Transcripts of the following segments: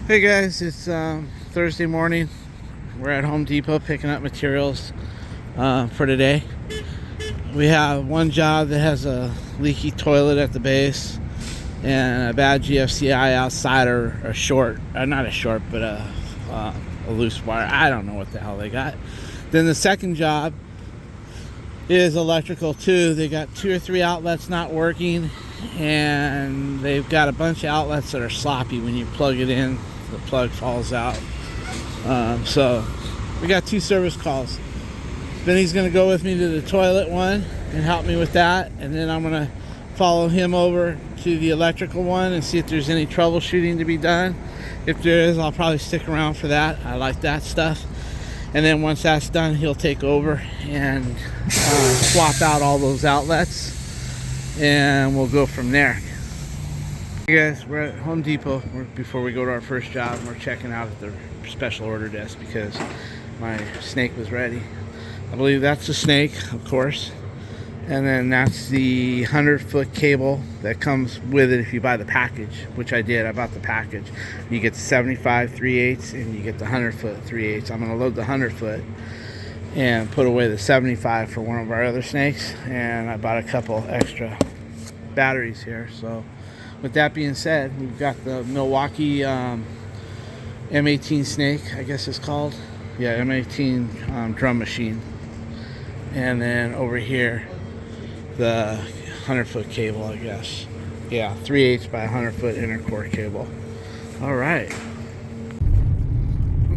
Hey guys, it's Thursday morning. We're at Home Depot picking up materials for today. We have one job that has a leaky toilet at the base and a bad GFCI outside, or a short, not a short, but a loose wire. I don't know what the hell they got. Then the second job is electrical too. They got 2 or 3 outlets not working, and they've got a bunch of outlets that are sloppy. When you plug it in, the plug falls out. So we got 2 service calls. Benny's gonna go with me to the toilet one and help me with that, and then I'm gonna follow him over to the electrical one and see if there's any troubleshooting to be done. If there is, I'll probably stick around for that. I like that stuff. And then once that's done, he'll take over and swap out all those outlets, and we'll go from there. Hey guys, we're at Home Depot. Before we go to our first job, we're checking out at the special order desk because my snake was ready. I believe that's the snake, of course. And then that's the 100-foot cable that comes with it if you buy the package, which I did. I bought the package. You get the 75 3/8 and you get the 100-foot 3/8. I'm going to load the 100-foot and put away the 75 for one of our other snakes. And I bought a couple extra batteries here. So with that being said, we've got the Milwaukee M18 snake, I guess it's called. Yeah, M18 drum machine. And then over here, the 100-foot cable, I guess. Yeah, 3/8 by 100-foot inner core cable. All right.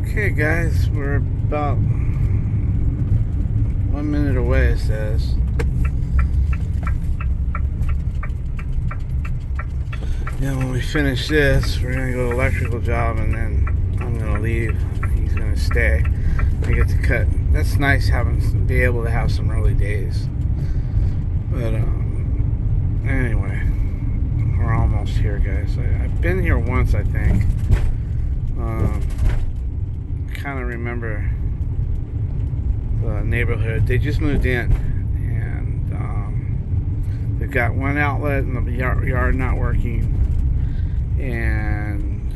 Okay, guys, we're about 1 minute away, it says. And when we finish this, we're gonna go to electrical job, and then I'm gonna leave. He's gonna stay. I get to cut. That's nice be able to have some early days. But anyway, we're almost here, guys. I've been here once, I think. Kind of remember the neighborhood. They just moved in, and they've got one outlet in the yard not working, and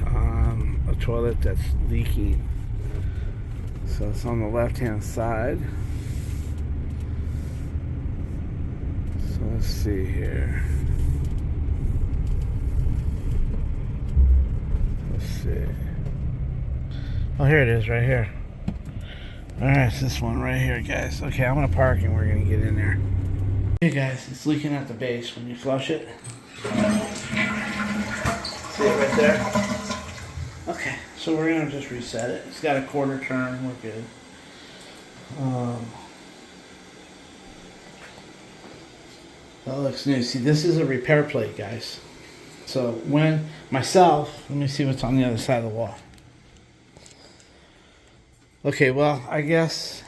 a toilet that's leaking. So it's on the left-hand side. So let's see here. Let's see. Oh, here it is, right here. All right, it's this one right here, guys. Okay, I'm gonna park and we're gonna get in there. Hey guys, it's leaking at the base when you flush it. See it right there? Okay, so we're gonna just reset it. It's got a quarter turn, we're good. That looks new. See, this is a repair plate, guys. So when let me see what's on the other side of the wall. Okay, well, I guess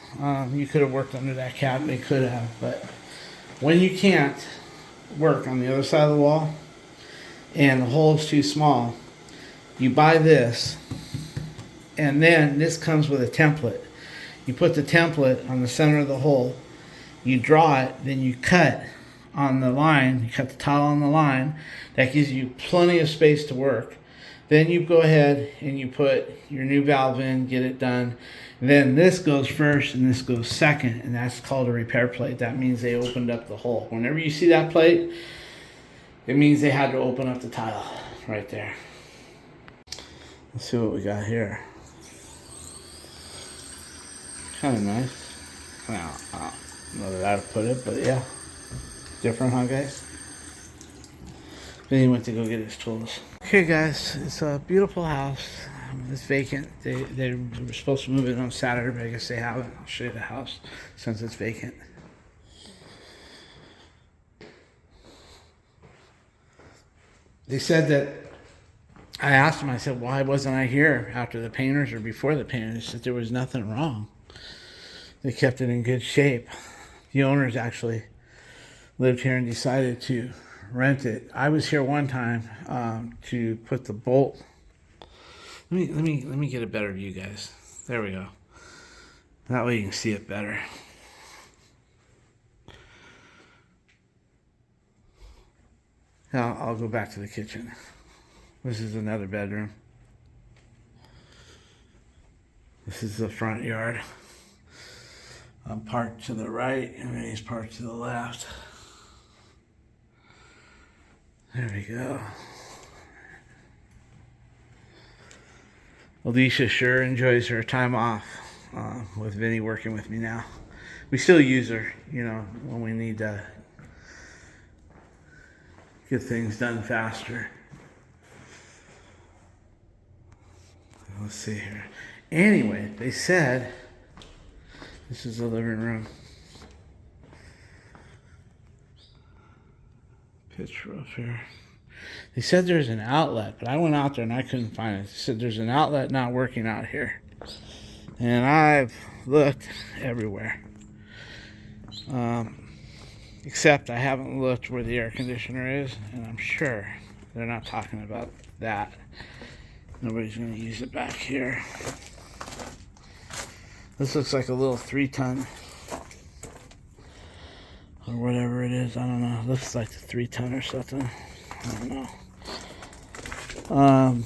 you could have worked under that cap. They could have, but when you can't work on the other side of the wall and the hole's too small, you buy this, and then this comes with a template. You put the template on the center of the hole, you draw it, then you cut on the line, you cut the tile on the line. That gives you plenty of space to work. Then you go ahead and you put your new valve in, get it done. Then this goes first and this goes second, and that's called a repair plate. That means they opened up the hole. Whenever you see that plate, it means they had to open up the tile right there. Let's see what we got here. Kind of nice. Well, I don't know that I would put it, but yeah. Different, huh, guys? Then he went to go get his tools. Okay, guys, it's a beautiful house. It's vacant. They were supposed to move it on Saturday, but I guess they haven't. I'll show you the house since it's vacant. They said that, I asked them, I said, why wasn't I here after the painters or before the painters? They said there was nothing wrong. They kept it in good shape. The owners actually lived here and decided to rent it. I was here one time to put the bolt. Let me get a better view, guys. There we go. That way you can see it better. Now I'll go back to the kitchen. This is another bedroom. This is the front yard. I'm parked to the right, and he's parked to the left. There we go. Alicia sure enjoys her time off with Vinny working with me now. We still use her, you know, when we need to get things done faster. Let's see here. Anyway, they said this is the living room. Pitch roof here. They said there's an outlet, but I went out there and I couldn't find it. They said there's an outlet not working out here. And I've looked everywhere. Except I haven't looked where the air conditioner is, and I'm sure they're not talking about that. Nobody's going to use it back here. This looks like a little 3-ton or whatever it is. I don't know. It looks like a 3-ton or something. I don't know.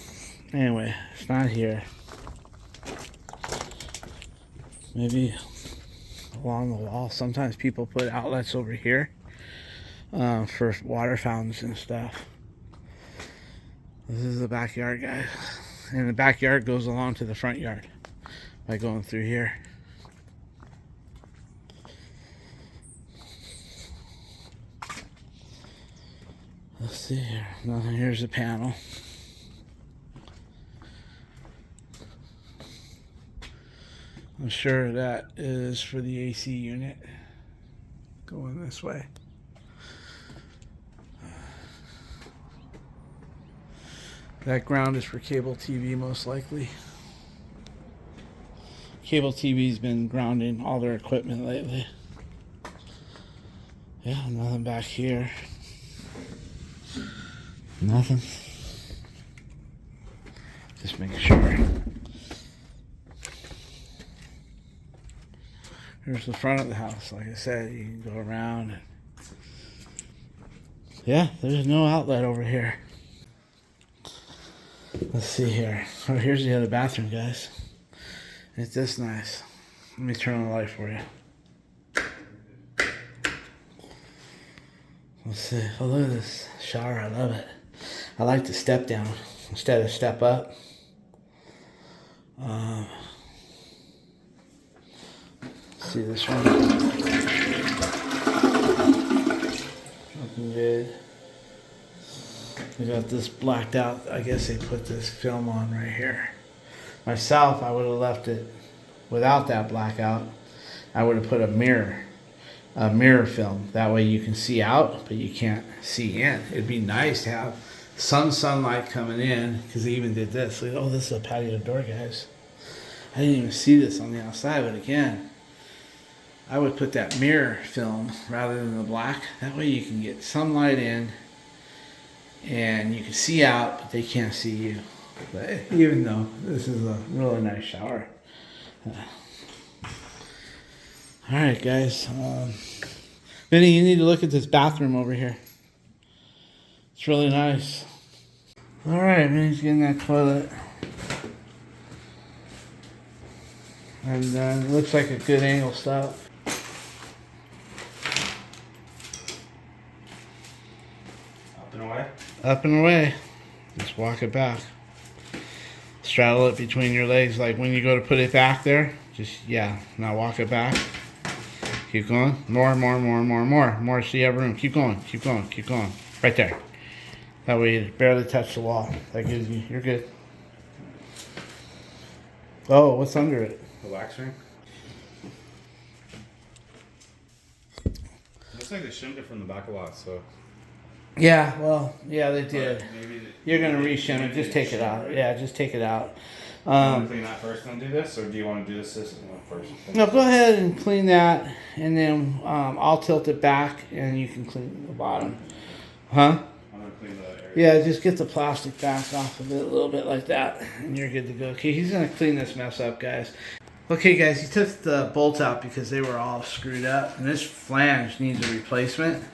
Anyway, it's not here. Maybe along the wall. Sometimes people put outlets over here for water fountains and stuff. This is the backyard, guys. And the backyard goes along to the front yard by going through here. Let's see here. Nothing. Here's the panel. I'm sure that is for the AC unit going this way. That ground is for cable TV, most likely. Cable TV's been grounding all their equipment lately. Yeah, nothing back here. Nothing. Just make sure. Here's the front of the house. Like I said, you can go around. And yeah, there's no outlet over here. Let's see here. Oh, here's the other bathroom, guys. It's this nice. Let me turn on the light for you. Let's see. Oh, look at this shower. I love it. I like to step down instead of step up. See this one? Looking good. We got this blacked out. I guess they put this film on right here. Myself, I would have left it without that blackout. I would have put a mirror film. That way you can see out, but you can't see in. It'd be nice to have some sunlight coming in, because they even did this. Like, oh, this is a patio door, guys. I didn't even see this on the outside, but again, I would put that mirror film rather than the black. That way you can get sunlight in and you can see out, but they can't see you. But even though this is a really nice shower. Alright, guys. Vinny, you need to look at this bathroom over here. It's really nice. Alright, Vinny's getting that toilet. And it looks like a good angle stop. Up and away? Up and away. Just walk it back. Straddle it between your legs, like when you go to put it back there. Just, yeah, now walk it back. Keep going. More. So you have room. Keep going. Right there. That way you barely touch the wall. That gives you, you're good. Oh, what's under it? The wax ring? Looks like they shimmed it from the back a lot, so. Yeah, well, yeah, they did. Maybe You're going to re-shim it. Just take it out. Yeah, just take it out. Do you want to clean that first and then do this, or do you want to do this first? No, go ahead and clean that, and then I'll tilt it back, and you can clean the bottom. Huh? I'm going to clean the area. Yeah, just get the plastic back off of it a little bit like that, and you're good to go. Okay, he's going to clean this mess up, guys. Okay, guys, he took the bolts out because they were all screwed up, and this flange needs a replacement,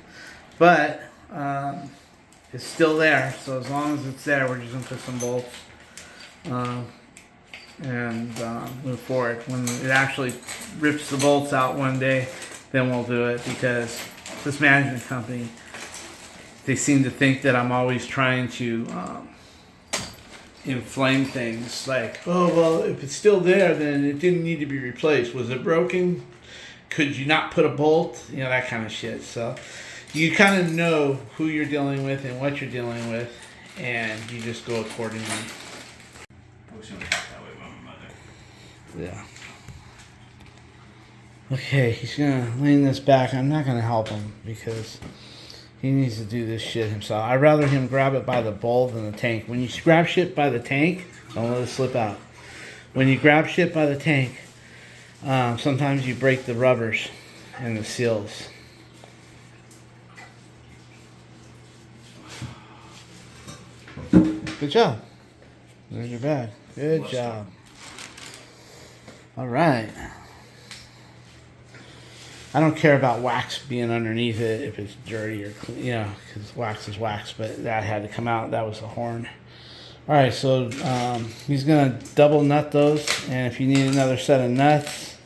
but it's still there, so as long as it's there, we're just going to put some bolts. and move forward. When it actually rips the bolts out one day, then we'll do it, because this management company, they seem to think that I'm always trying to inflame things. Like, oh, well, if it's still there, then it didn't need to be replaced. Was it broken? Could you not put a bolt? You know, that kind of shit. So you kind of know who you're dealing with and what you're dealing with, and you just go accordingly. I wish I would talk that way about my mother. Yeah. Okay, he's gonna lean this back. I'm not gonna help him because he needs to do this shit himself. I'd rather him grab it by the bowl than the tank. When you grab shit by the tank, don't let it slip out. When you grab shit by the tank, sometimes you break the rubbers and the seals. Good job. There's your bag. Good job. All right. I don't care about wax being underneath it if it's dirty or clean, you know, because wax is wax, but that had to come out. That was the horn. All right, so he's going to double nut those, and if you need another set of nuts,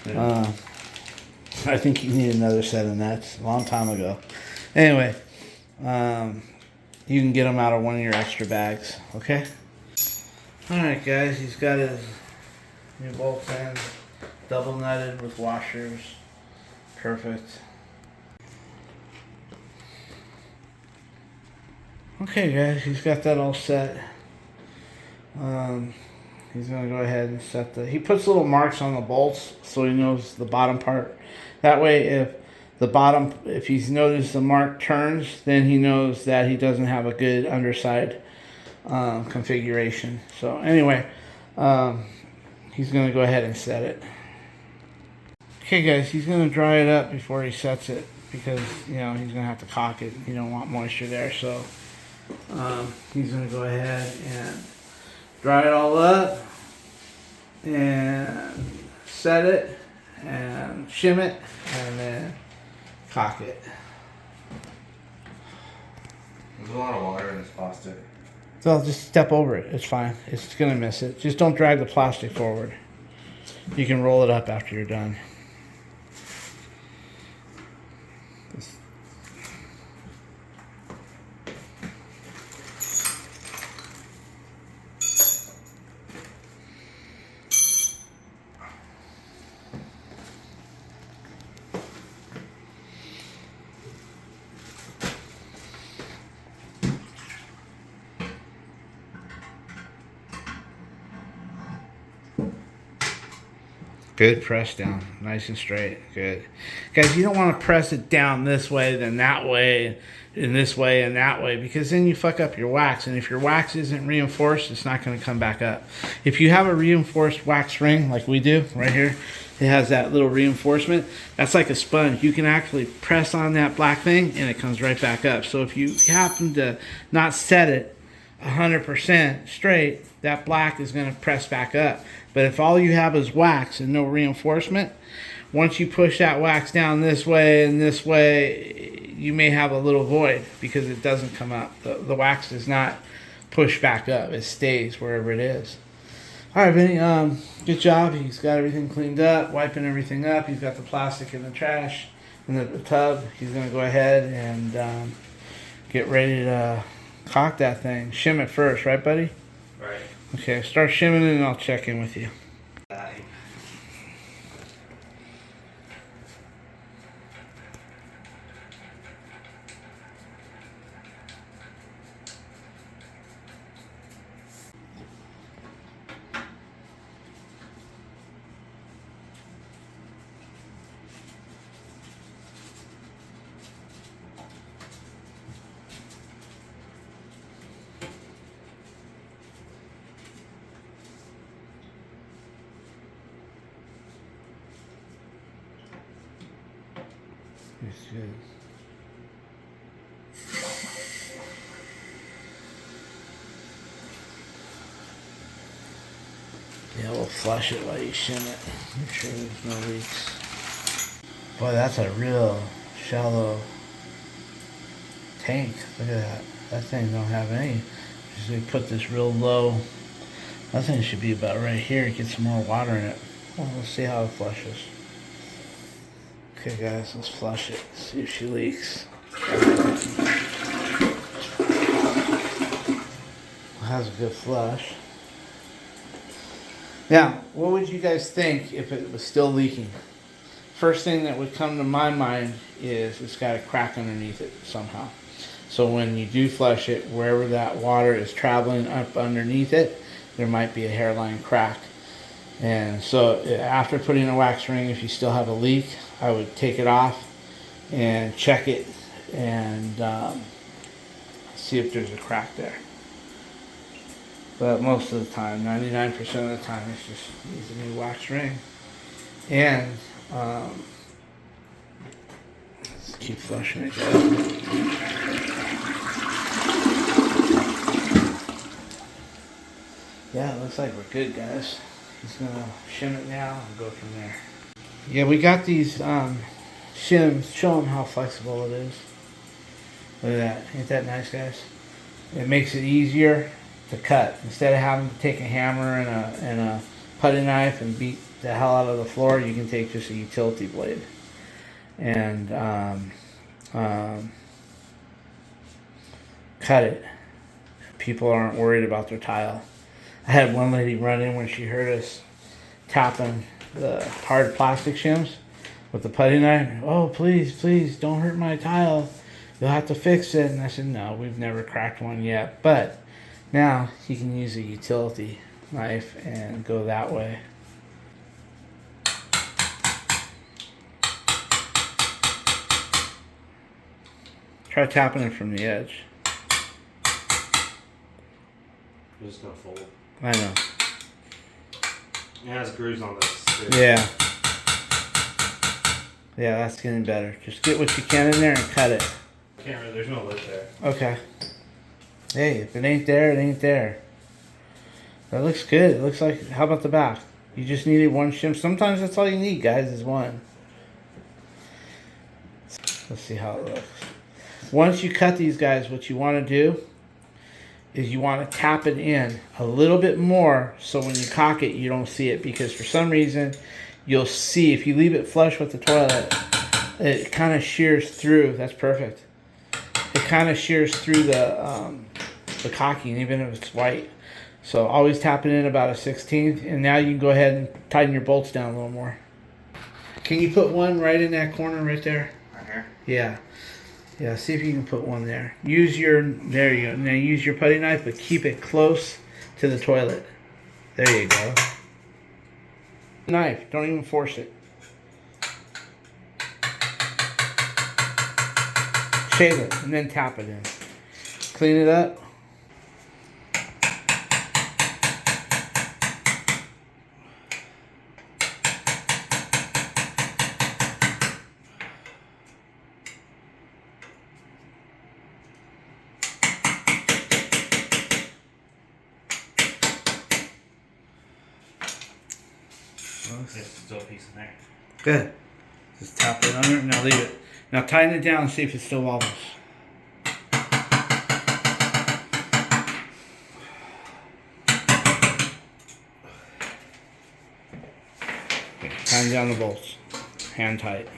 I think you need another set of nuts a long time ago. Anyway, you can get them out of one of your extra bags, okay? All right, guys, he's got his new bolts in, double nutted with washers. Perfect. Okay, guys, he's got that all set. He's gonna go ahead and set the. He puts little marks on the bolts so he knows the bottom part. That way, if he's noticed the mark turns, then he knows that he doesn't have a good underside configuration. So anyway, he's gonna go ahead and set it. Okay, guys, he's going to dry it up before he sets it because, you know, he's going to have to cock it. You don't want moisture there, so he's going to go ahead and dry it all up and set it and shim it and then cock it. There's a lot of water in this plastic. So just step over it. It's fine. It's going to miss it. Just don't drag the plastic forward. You can roll it up after you're done. Good press down, nice and straight. Good, guys. You don't want to press it down this way, then that way, and this way and that way, because then you fuck up your wax. And if your wax isn't reinforced, it's not going to come back up. If you have a reinforced wax ring like we do right here, it has that little reinforcement. That's like a sponge. You can actually press on that black thing, and it comes right back up. So if you happen to not set it 100% straight, that black is going to press back up. But if all you have is wax and no reinforcement, once you push that wax down this way and this way, you may have a little void because it doesn't come up. The wax does not push back up. It stays wherever it is. All right, Vinny, good job. He's got everything cleaned up, wiping everything up. He's got the plastic in the trash, in the tub. He's going to go ahead and get ready to cock that thing. Shim it first, right, buddy? Right. Okay, start shimming it and I'll check in with you. It's good. Yeah, we'll flush it while you shim it. Make sure there's no leaks. Boy, that's a real shallow tank. Look at that. That thing don't have any. Just they put this real low I think it should be about right here. Get some more water in it. Well, let's see how it flushes. Okay, guys, let's flush it. See if she leaks. It has a good flush. Now, what would you guys think if it was still leaking? First thing that would come to my mind is it's got a crack underneath it somehow. So when you do flush it, wherever that water is traveling up underneath it, there might be a hairline crack. And so after putting a wax ring, if you still have a leak, I would take it off and check it and see if there's a crack there. But most of the time, 99% of the time, it's just needs a new wax ring. And let's keep flushing it, guys. Yeah, it looks like we're good, guys. Just gonna shim it now and go from there. Yeah, we got these shims. Show them how flexible it is. Look at that. Ain't that nice, guys? It makes it easier to cut. Instead of having to take a hammer and a putty knife and beat the hell out of the floor, you can take just a utility blade and cut it. People aren't worried about their tile. I had one lady run in when she heard us tapping the hard plastic shims with the putty knife. Oh, please, please, don't hurt my tile. You'll have to fix it. And I said, no, we've never cracked one yet. But now you can use a utility knife and go that way. Try tapping it from the edge. It's just gonna fold. I know. It has grooves on this too. Yeah. Yeah, that's getting better. Just get what you can in there and cut it. Can't really, there's no lid there. Okay. Hey, if it ain't there, it ain't there. That looks good. It looks like, how about the back? You just needed one shim. Sometimes that's all you need, guys, is one. Let's see how it looks. Once you cut these, guys, what you want to do is you want to tap it in a little bit more so when you cock it, you don't see it. Because for some reason, you'll see, if you leave it flush with the toilet, it kind of shears through. That's perfect. It kind of shears through the caulking, even if it's white. So always tap it in about a 1/16. And now you can go ahead and tighten your bolts down a little more. Can you put one right in that corner right there? Right here? Yeah. Yeah, see if you can put one there. Use your, there you go. Now use your putty knife, but keep it close to the toilet. There you go. Knife, don't even force it. Shave it, and then tap it in. Clean it up. It's still a piece in there. Good. Just tap it under. Now leave it. Now tighten it down and see if it still wobbles. Okay, tighten down the bolts. Hand tight.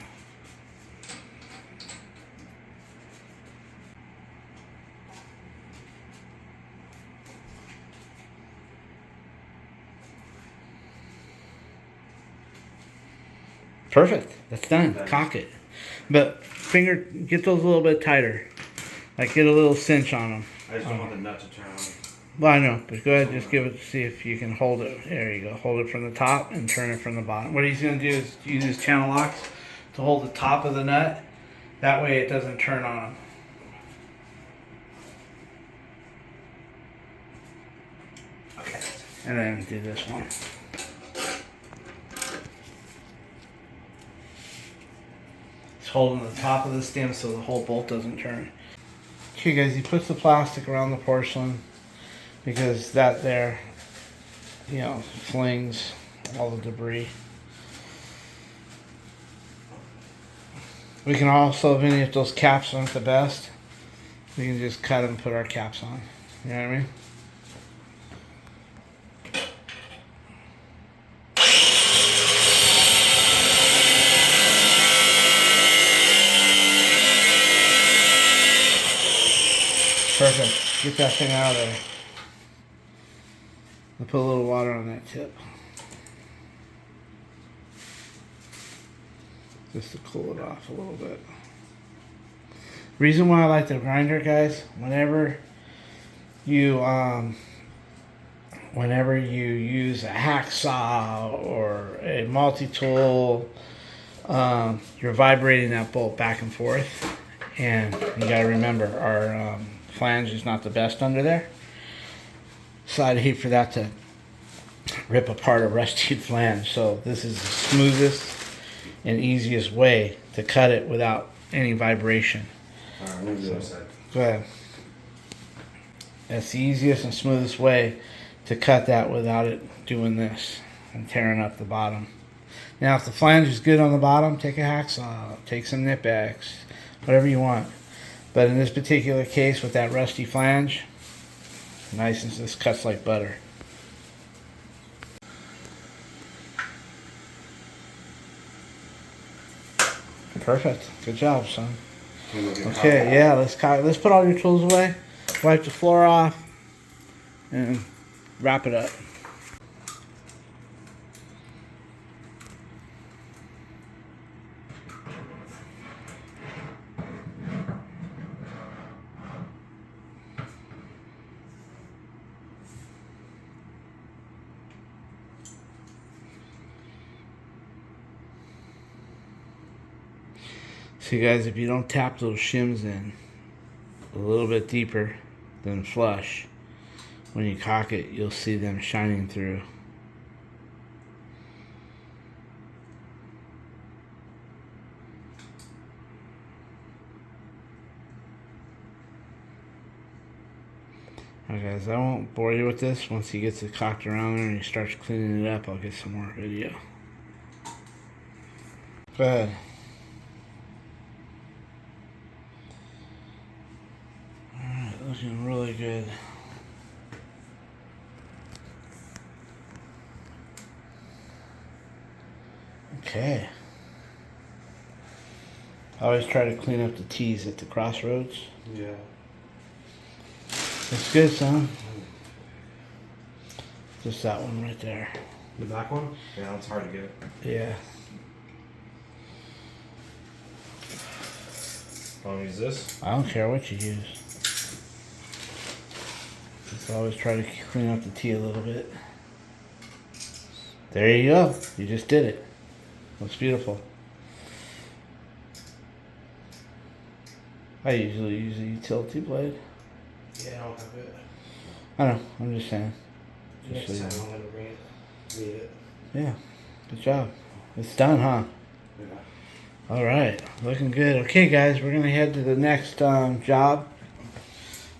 Perfect. That's done. Cock it. But finger, get those a little bit tighter. Like get a little cinch on them. I just don't want the nut to turn on. Well, I know, but go ahead, just give it, see if you can hold it. There you go. Hold it from the top and turn it from the bottom. What he's going to do is use his channel locks to hold the top of the nut. That way it doesn't turn on him. Okay. And then do this one. It's holding the top of the stem so the whole bolt doesn't turn. Okay guys, he puts the plastic around the porcelain because that there, you know, flings all the debris. We can also, if those caps aren't the best, we can just cut them and put our caps on. You know what I mean? Perfect. Get that thing out of there. I'll put a little water on that tip. Just to cool it off a little bit. Reason why I like the grinder, guys, whenever you use a hacksaw or a multi-tool, you're vibrating that bolt back and forth, and you got to remember our flange is not the best under there, so I'd hate for that to rip apart a rusted flange. So this is the smoothest and easiest way to cut it without any vibration. Alright, move the other side. Go ahead. That's the easiest and smoothest way to cut that without it doing this and tearing up the bottom. Now, if the flange is good on the bottom, take a hacksaw, take some nip X, whatever you want. But in this particular case, with that rusty flange, nice, and this cuts like butter. Perfect. Good job, son. Okay, yeah, let's put all your tools away, wipe the floor off, and wrap it up. See, guys, if you don't tap those shims in a little bit deeper than flush, when you cock it, you'll see them shining through. Alright, guys, I won't bore you with this. Once he gets it cocked around there and he starts cleaning it up, I'll get some more video. Go ahead. Looking really good. Okay. I always try to clean up the T's at the crossroads. Yeah. It's good, son. Just that one right there. The back one? Yeah, it's hard to get. Yeah. Want to use this? I don't care what you use. Just always try to clean up the T a little bit. There you go. You just did it. Looks beautiful. I usually use a utility blade. Yeah, I don't have it. I know. I'm just saying. Next time I'm gonna bring it. Need it. Yeah. Good job. It's done, huh? Yeah. All right. Looking good. Okay, guys. We're gonna head to the next job.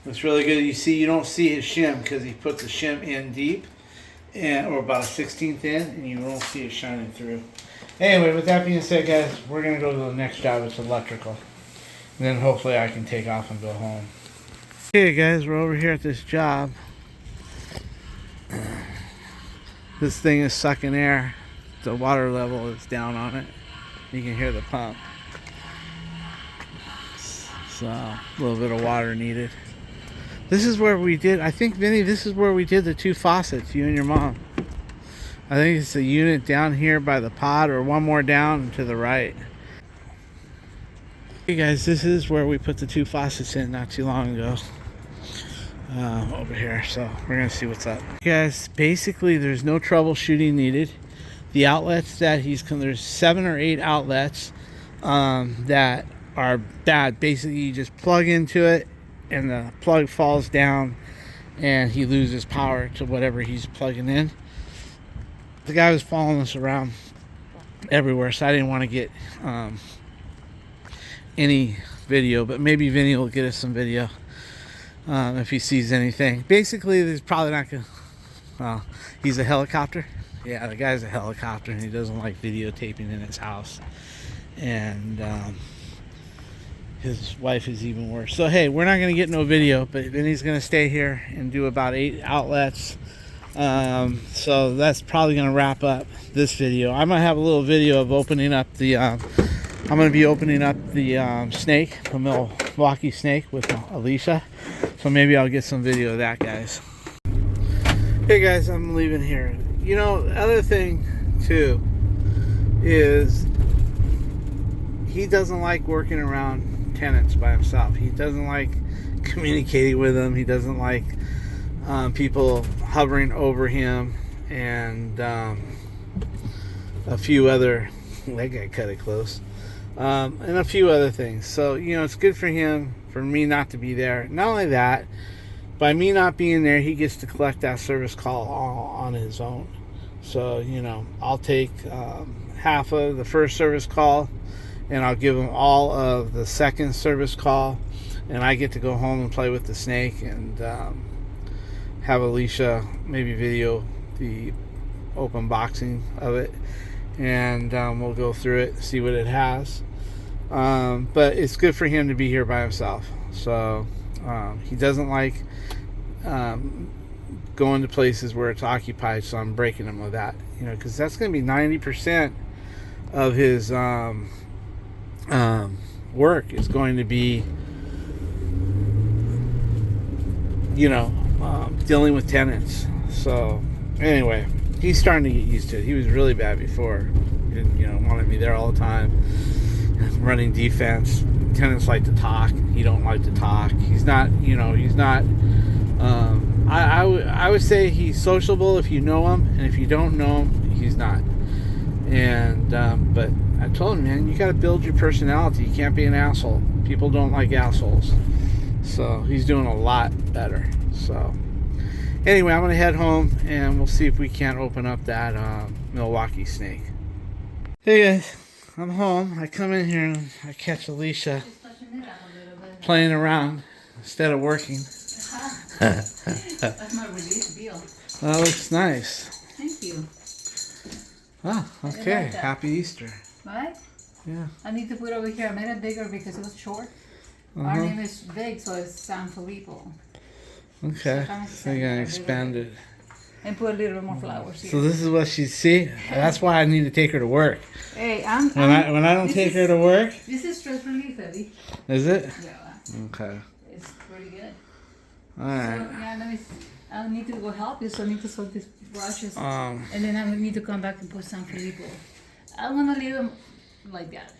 It's really good. You see, you don't see his shim because he put the shim in deep, or about a 1/16 in, and you won't see it shining through. Anyway, with that being said, guys, we're gonna go to the next job. It's electrical, and then hopefully I can take off and go home. Okay, guys, we're over here at this job. This thing is sucking air. The water level is down on it. You can hear the pump. So, a little bit of water needed. This is where we did, I think, Vinny, this is where we did the 2 faucets, you and your mom. I think it's the unit down here by the pod, or one more down to the right. Hey guys, this is where we put the 2 faucets in not too long ago. Over here, so we're gonna see what's up. Guys, basically there's no troubleshooting needed. The outlets that there's 7 or 8 outlets that are bad. Basically you just plug into it and the plug falls down and he loses power to whatever he's plugging in. The guy was following us around everywhere, so I didn't want to get any video, but maybe Vinny will get us some video if he sees anything. Basically, there's probably not gonna. He's a helicopter. Yeah, the guy's a helicopter, and he doesn't like videotaping in his house. And his wife is even worse. So hey, we're not gonna get no video, but Vinny's gonna stay here and do about 8 outlets. So that's probably gonna wrap up this video. I'm gonna have a little video of opening up the. I'm gonna be opening up the snake, the Milwaukee snake, with Alicia. So maybe I'll get some video of that, guys. Hey guys, I'm leaving here. You know, other thing too is he doesn't like working around tenants by himself. He doesn't like communicating with them. He doesn't like people hovering over him, and a few other, that guy cut it close, and a few other things. So, you know, it's good for him, for me not to be there. Not only that, by me not being there, he gets to collect that service call on his own. So, you know, I'll take half of the first service call, and I'll give him all of the second service call, and I get to go home and play with the snake, and have Alicia maybe video the open boxing of it, and we'll go through it, see what it has. But it's good for him to be here by himself. So he doesn't like going to places where it's occupied, so I'm breaking him with that, you know, because that's going to be 90% of his work is going to be, you know, dealing with tenants. So anyway, he's starting to get used to it. He was really bad before. He didn't, you know, wanted me there all the time, running defense. Tenants like to talk. He don't like to talk. He's not, you know, he's not. I would say he's sociable if you know him, and if you don't know him, he's not. And but I told him, man, you got to build your personality. You can't be an asshole. People don't like assholes. So he's doing a lot better. So anyway, I'm gonna head home, and we'll see if we can't open up that Milwaukee snake. Hey guys, I'm home. I come in here and I catch Alicia playing around instead of working. That's my release bill. That looks nice. Thank you. Oh, okay. Like that. Happy Easter. Right? Yeah. I need to put it over here. I made it bigger because it was short. Our name is big, so it's San Filippo. Okay. So So you're gonna expand it. And put a little bit more flowers here. So this is what she see. That's why I need to take her to work. Hey, When I don't take her to work. This is stress relief, Eddie. Is it? Yeah. Okay. It's pretty good. All right. So, yeah, I need to go help you, so I need to soak these brushes. Um. And then I need to come back and put San Filippo. I want to leave them like that.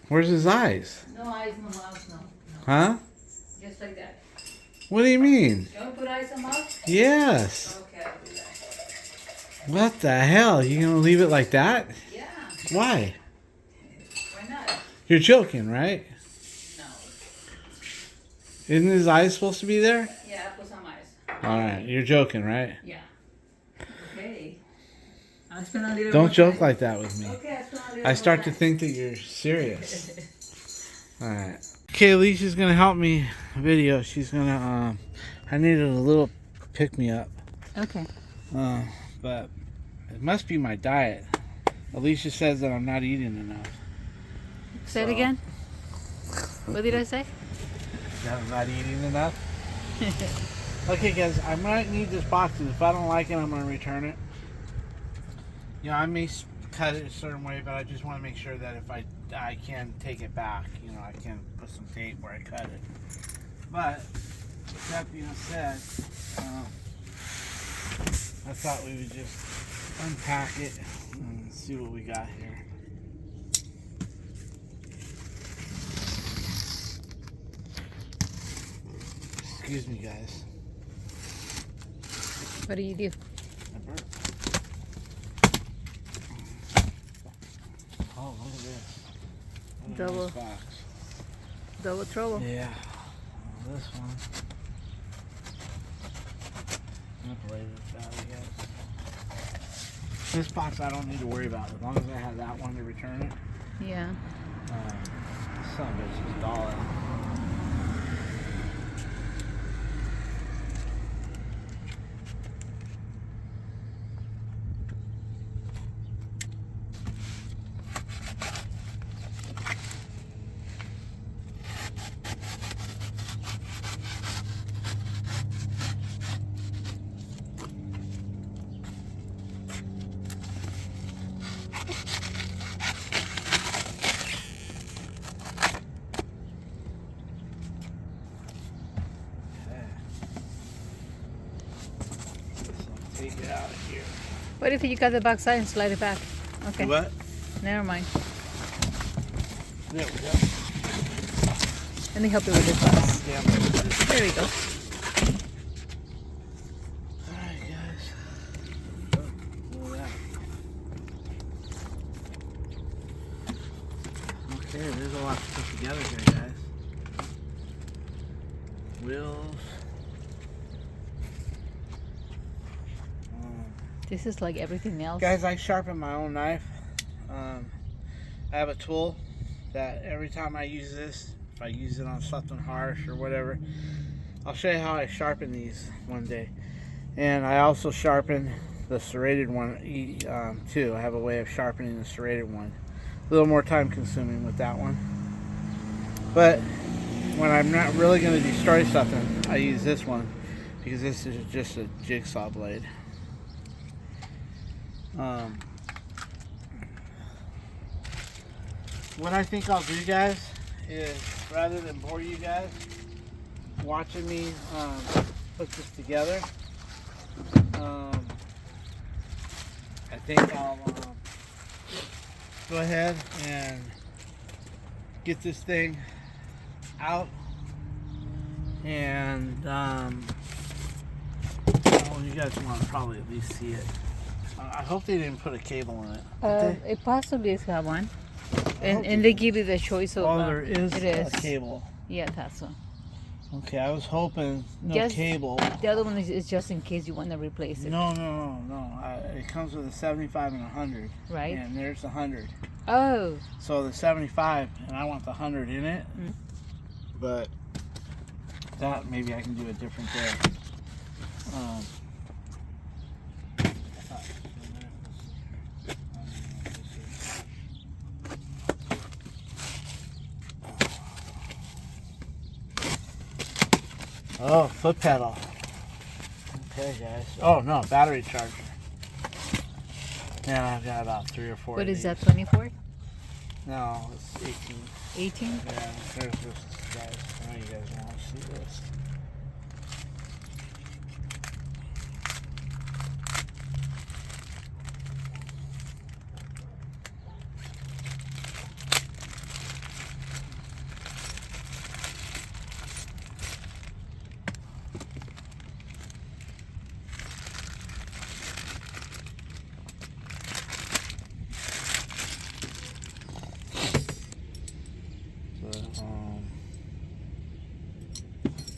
Where's his eyes? No eyes, no mouth, no. Huh? Just like that. What do you mean? You want to put eyes and mouth? Yes. Okay, I'll do that. What the hell? You gonna leave it like that? Yeah. Why? Why not? You're joking, right? No. Isn't his eyes supposed to be there? Yeah, I put some eyes. All right. You're joking, right? Yeah. Okay. I'll spend a little Don't more joke time. like that with me. Okay, I'll spend a little I start more to time. think that you're serious. All right. Okay, Alicia's gonna help me video. She's gonna. I needed a little pick me up. Okay. But it must be my diet. Alicia says that I'm not eating enough. Say it again. What did I say? That I'm not eating enough. Okay, guys, I might need this box, and if I don't like it, I'm gonna return it. You know, I may cut it a certain way, but I just want to make sure that if I can take it back, you know, I can put some tape where I cut it. But with that being said, I thought we would just unpack it and see what we got here. Excuse me, guys. What do you do? I burped. Oh, look at this. Look at Double. this box. Double trouble. Yeah. Well, this one. I'll play with that, I guess. This box I don't need to worry about. As long as I have that one to return it. Yeah. Son of a bitch is dollar. What if you cut the back side and slide it back? Okay. What? Never mind. There we go. Let me help you with this box. Damn. There we go. Alright, guys. Look at that. Okay, there's a lot to put together here, guys. Wheels. This is like everything else. Guys, I sharpen my own knife. I have a tool that every time I use this, if I use it on something harsh or whatever, I'll show you how I sharpen these one day. And I also sharpen the serrated one too. I have a way of sharpening the serrated one. A little more time consuming with that one. But when I'm not really going to destroy something, I use this one because this is just a jigsaw blade. What I think I'll do, guys, is rather than bore you guys watching me put this together, I think I'll go ahead and get this thing out and you guys want to probably at least see it. I hope they didn't put a cable in it. It possibly has got one. And they give you the choice of. Oh, there is it a is. cable. Yeah, that's one. Okay, I was hoping no Just- cable. The other one is just in case you want to replace it. No. It comes with a 75 and a 100. Right? And there's the 100. Oh. So the 75, and I want the 100 in it. Mm. But that maybe I can do a different day. Oh, foot pedal. Okay, guys. Oh, no, battery charger. Yeah, I've got about 3 or 4 What of is that, these. 24? No, it's 18. 18? Yeah, there's this, guys. I know you guys want to see this.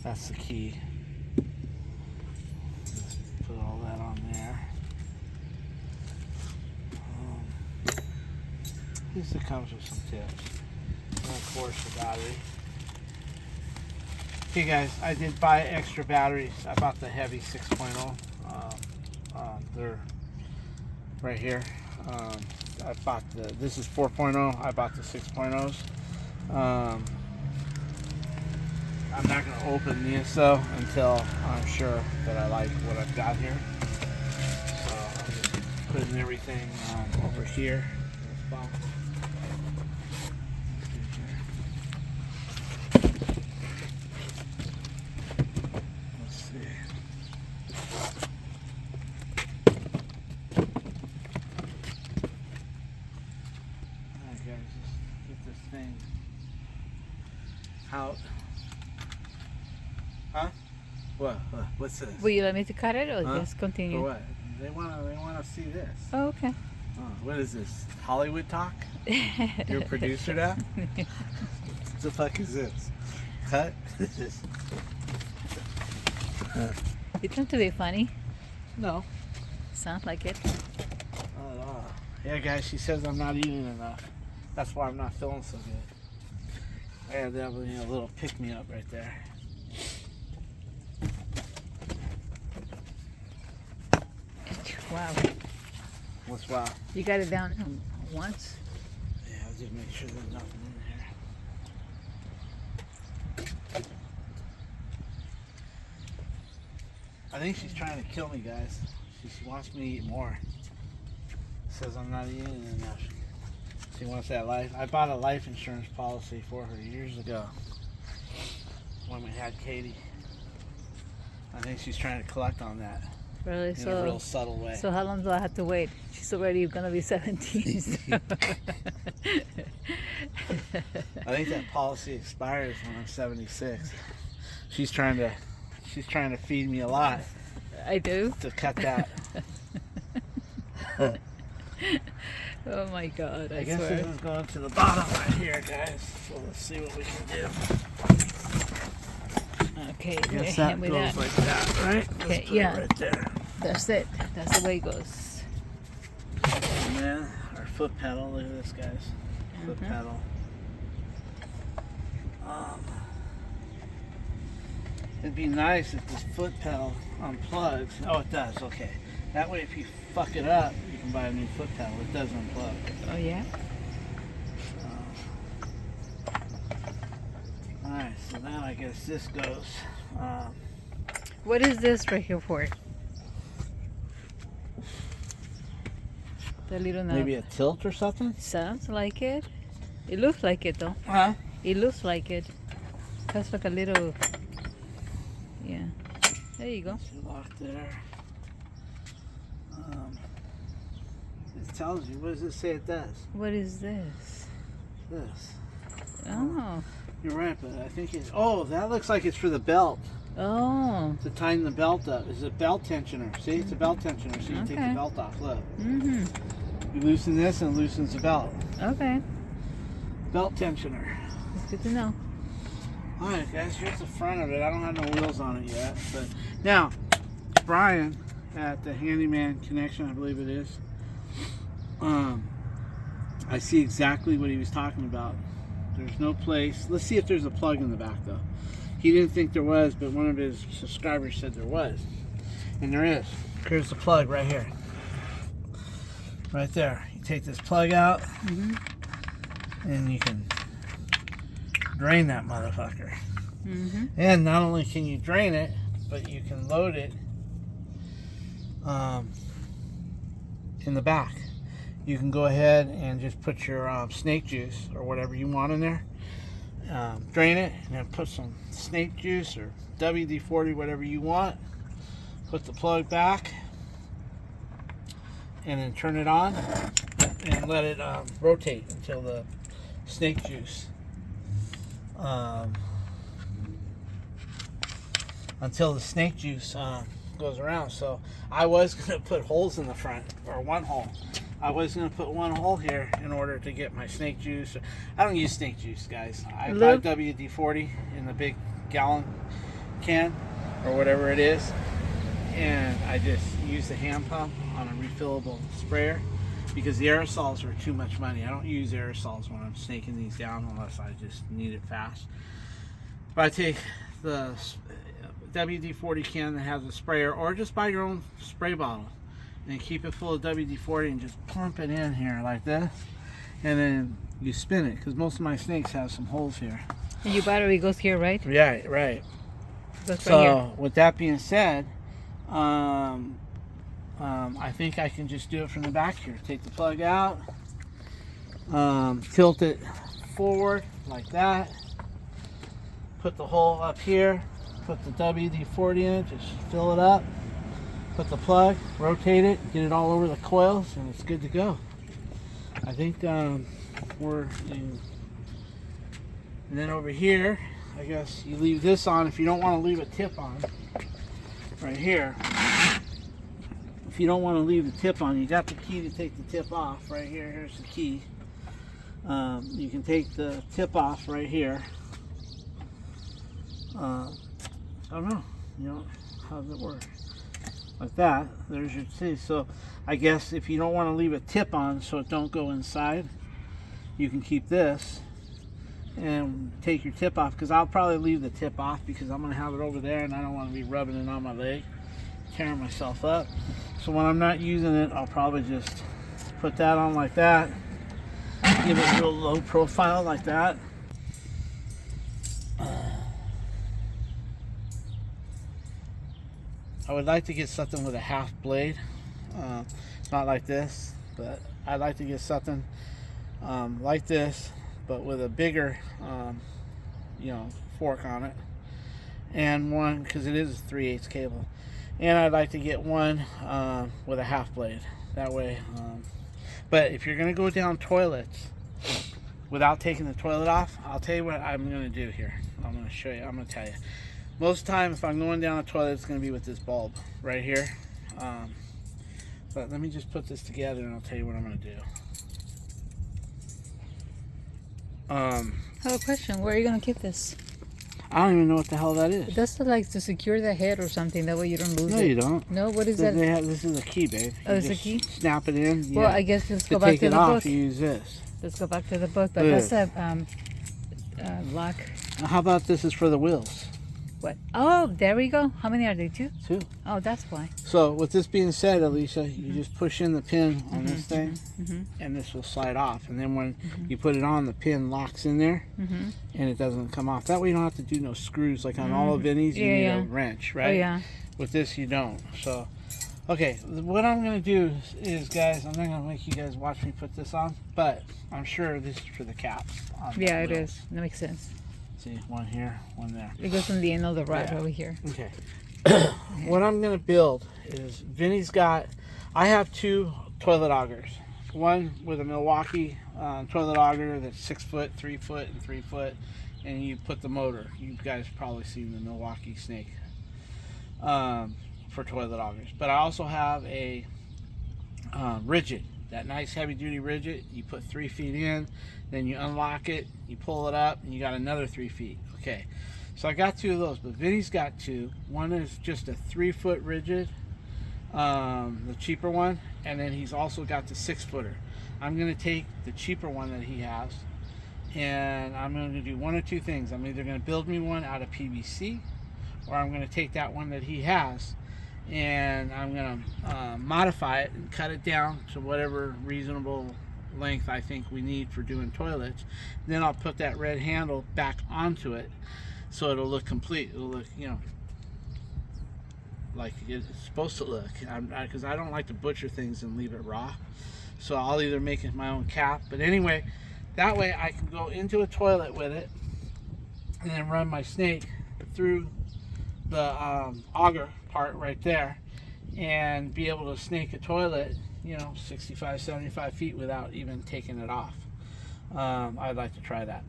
That's the key. Just put all that on there. This comes with some tips. And of course the battery. Okay guys, I did buy extra batteries. I bought the heavy 6.0. They're right here. I bought this is 4.0. I bought the 6.0s. I'm not going to open these though until I'm sure that I like what I've got here. So I'm just putting everything over here. Let's see. Alright guys, just get this thing out. Huh? What? What's this? Will you let me to cut it or Huh? just For continue? what? They wanna see this. Oh, okay. Oh, what is this? Hollywood talk? You're a producer now? What the fuck is this? Cut? You trying to be funny? No. Sounds like it. Yeah, guys, she says I'm not eating enough. That's why I'm not feeling so good. I had that a little pick me up right there. Wow. What's wow? You got it down once? Yeah, I'll just make sure there's nothing in here. I think she's trying to kill me, guys. She wants me to eat more. Says I'm not eating enough. She wants that life. I bought a life insurance policy for her years ago when we had Katie. I think she's trying to collect on that. Really? in a real subtle way. So how long do I have to wait? She's already gonna be 17. So. I think that policy expires when I'm 76. She's trying to feed me a lot I do. to cut that. Oh my God! I guess swear. this is going to the bottom right here, guys. So let's see what we can do. Okay, I guess hand that me goes that. like that, right? Let's Okay, put it yeah. right there. That's it. That's the way it goes. And then our foot pedal. Look at this, guys. Foot Mhm. pedal. It'd be nice if this foot pedal unplugs. Oh, it does. Okay. That way, if you fuck it up, you can buy a new foot pedal. It does unplug. Oh yeah. Alright, so now I guess this goes. What is this right here for? The little knob. Maybe a tilt or something? Sounds like it. It looks like it though. Huh? It looks like it. That's like a little. Yeah. There you go. Lock there. It tells you. What does it say it does? What is this? This. Oh. You're right, but I think it's. Oh, that looks like it's for the belt. Oh. To tighten the belt up. It's a belt tensioner. See, it's a belt tensioner, so you take the Okay. belt off. Look. Mhm. You loosen this and it loosens the belt. Okay. Belt tensioner. It's good to know. Alright guys, here's the front of it. I don't have no wheels on it yet. But now, Brian at the Handyman Connection, I believe it is. I see exactly what he was talking about. There's no place. Let's see if there's a plug in the back though. He didn't think there was, but one of his subscribers said there was. And there is. Here's the plug right here. Right there. You take this plug out, and you can drain that motherfucker. Mhm. And not only can you drain it, but you can load it in the back. You can go ahead and just put your snake juice or whatever you want in there. Drain it and then put some snake juice or WD-40, whatever you want. Put the plug back and then turn it on and let it rotate until the snake juice goes around. So I was going to put holes in the front, or one hole. I was going to put one hole here in order to get my snake juice. I don't use snake juice, guys. I buy WD-40 in the big gallon can or whatever it is, and I just use the hand pump on a refillable sprayer because the aerosols are too much money. I don't use aerosols when I'm snaking these down unless I just need it fast. But I take the WD-40 can that has a sprayer, or just buy your own spray bottle and keep it full of WD-40 and just plump it in here like this, and then you spin it, because most of my snakes have some holes here. And your battery goes here, right? Right, right. Goes So right here. with that being said, I think I can just do it from the back here. Take the plug out, tilt it forward like that, put the hole up here, put the WD-40 in it, just fill it up, put the plug, rotate it, get it all over the coils, and it's good to go. I think and then over here, I guess you leave this on if you don't want to leave a tip on. Right here, if you don't want to leave the tip on, you got the key to take the tip off. Right here, here's the key. You can take the tip off right here. I don't know, how does it work? Like that. There's your key. So I guess if you don't want to leave a tip on so it don't go inside, you can keep this and take your tip off, because I'll probably leave the tip off because I'm going to have it over there and I don't want to be rubbing it on my leg, tearing myself up. So when I'm not using it, I'll probably just put that on like that, give it a real low profile like that. I would like to get something with a half blade, not like this, but I'd like to get something like this, but with a bigger fork on it, and one, because it is a 3/8 cable, And I'd like to get one with a half blade. That way. But if you're going to go down toilets without taking the toilet off, I'll tell you what I'm going to do here. I'm going to show you. I'm going to tell you. Most of the time, if I'm going down a toilet, it's going to be with this bulb right here. But let me just put this together and I'll tell you what I'm going to do. I have a question. Where are you gonna keep this? I don't even know what the hell that is. That's like to secure the head or something. That way you don't lose it. No, you don't. No, what is that? This is a key, babe. Oh, You it's a just key? Snap it in. Well, yeah. I guess let's To go back take to it the off, book. you use this. Let's go back to the book. But Look. that's a lock. How about this is for the wheels? What? Oh, there we go. How many are they? 2? 2. Oh, that's why. So with this being said, Alicia, you just push in the pin on this thing, Mm-hmm. and this will slide off. And then when you put it on, the pin locks in there, Mm-hmm. and it doesn't come off. That way you don't have to do no screws. Like on all of Vinny's, you Yeah, need yeah. a wrench, right? Oh, yeah. With this, you don't. So, okay, what I'm going to do is, guys, I'm not going to make you guys watch me put this on, but I'm sure this is for the caps. on the Yeah, it wheels. is. That makes sense. See, one here, one there. It goes on the end of the rod Yeah. over here. Okay. What I'm going to build is Vinny's got, I have 2 toilet augers. One with a Milwaukee toilet auger that's 6 foot, 3 foot, and 3 foot. And you put the motor. You guys probably seen the Milwaukee Snake for toilet augers. But I also have a rigid, that nice heavy duty rigid. You put 3 feet in, then you unlock it, you pull it up, and you got another 3 feet. Okay, so I got 2 of those, but Vinny's got 2. One is just a 3 foot rigid, the cheaper one, and then he's also got the 6 footer. I'm going to take the cheaper one that he has, and I'm going to do one of 2 things. I'm either going to build me one out of PVC, or I'm going to take that one that he has, and I'm going to modify it and cut it down to whatever reasonable length I think we need for doing toilets. Then I'll put that red handle back onto it so it'll look complete. It'll look, you know, like it's supposed to look, because I don't like to butcher things and leave it raw. So I'll either make it my own cap, but anyway, that way I can go into a toilet with it and then run my snake through the auger part right there and be able to snake a toilet, you know, 65, 75 feet without even taking it off. I'd like to try that.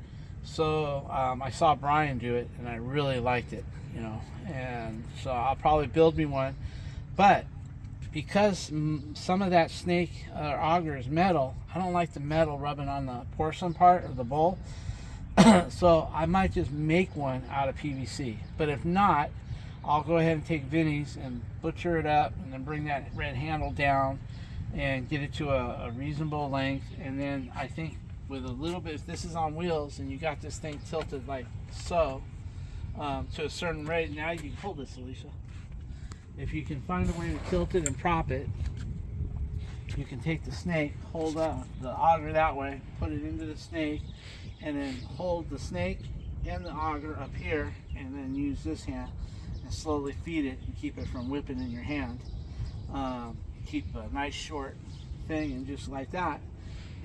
So I saw Brian do it and I really liked it, you know, and so I'll probably build me one. But because some of that snake auger is metal, I don't like the metal rubbing on the porcelain part of the bowl. So I might just make one out of PVC. But if not, I'll go ahead and take Vinny's and butcher it up and then bring that red handle down and get it to a reasonable length. And then I think with a little bit, if this is on wheels and you got this thing tilted like so, to a certain rate, now you can hold this, Alicia. If you can find a way to tilt it and prop it, you can take the snake, hold the auger that way, put it into the snake, and then hold the snake and the auger up here, and then use this hand and slowly feed it and keep it from whipping in your hand. Keep a nice short thing and just like that,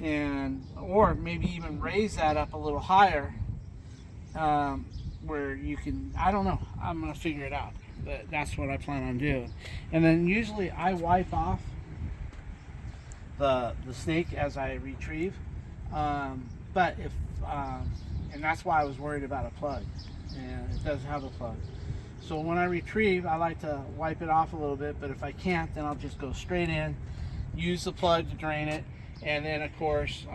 and or maybe even raise that up a little higher, where you can, I don't know, I'm gonna figure it out, but that's what I plan on doing. And then usually I wipe off the snake as I retrieve, but if and that's why I was worried about a plug, and it does have a plug. So when I retrieve, I like to wipe it off a little bit, but if I can't, then I'll just go straight in, use the plug to drain it, and then of course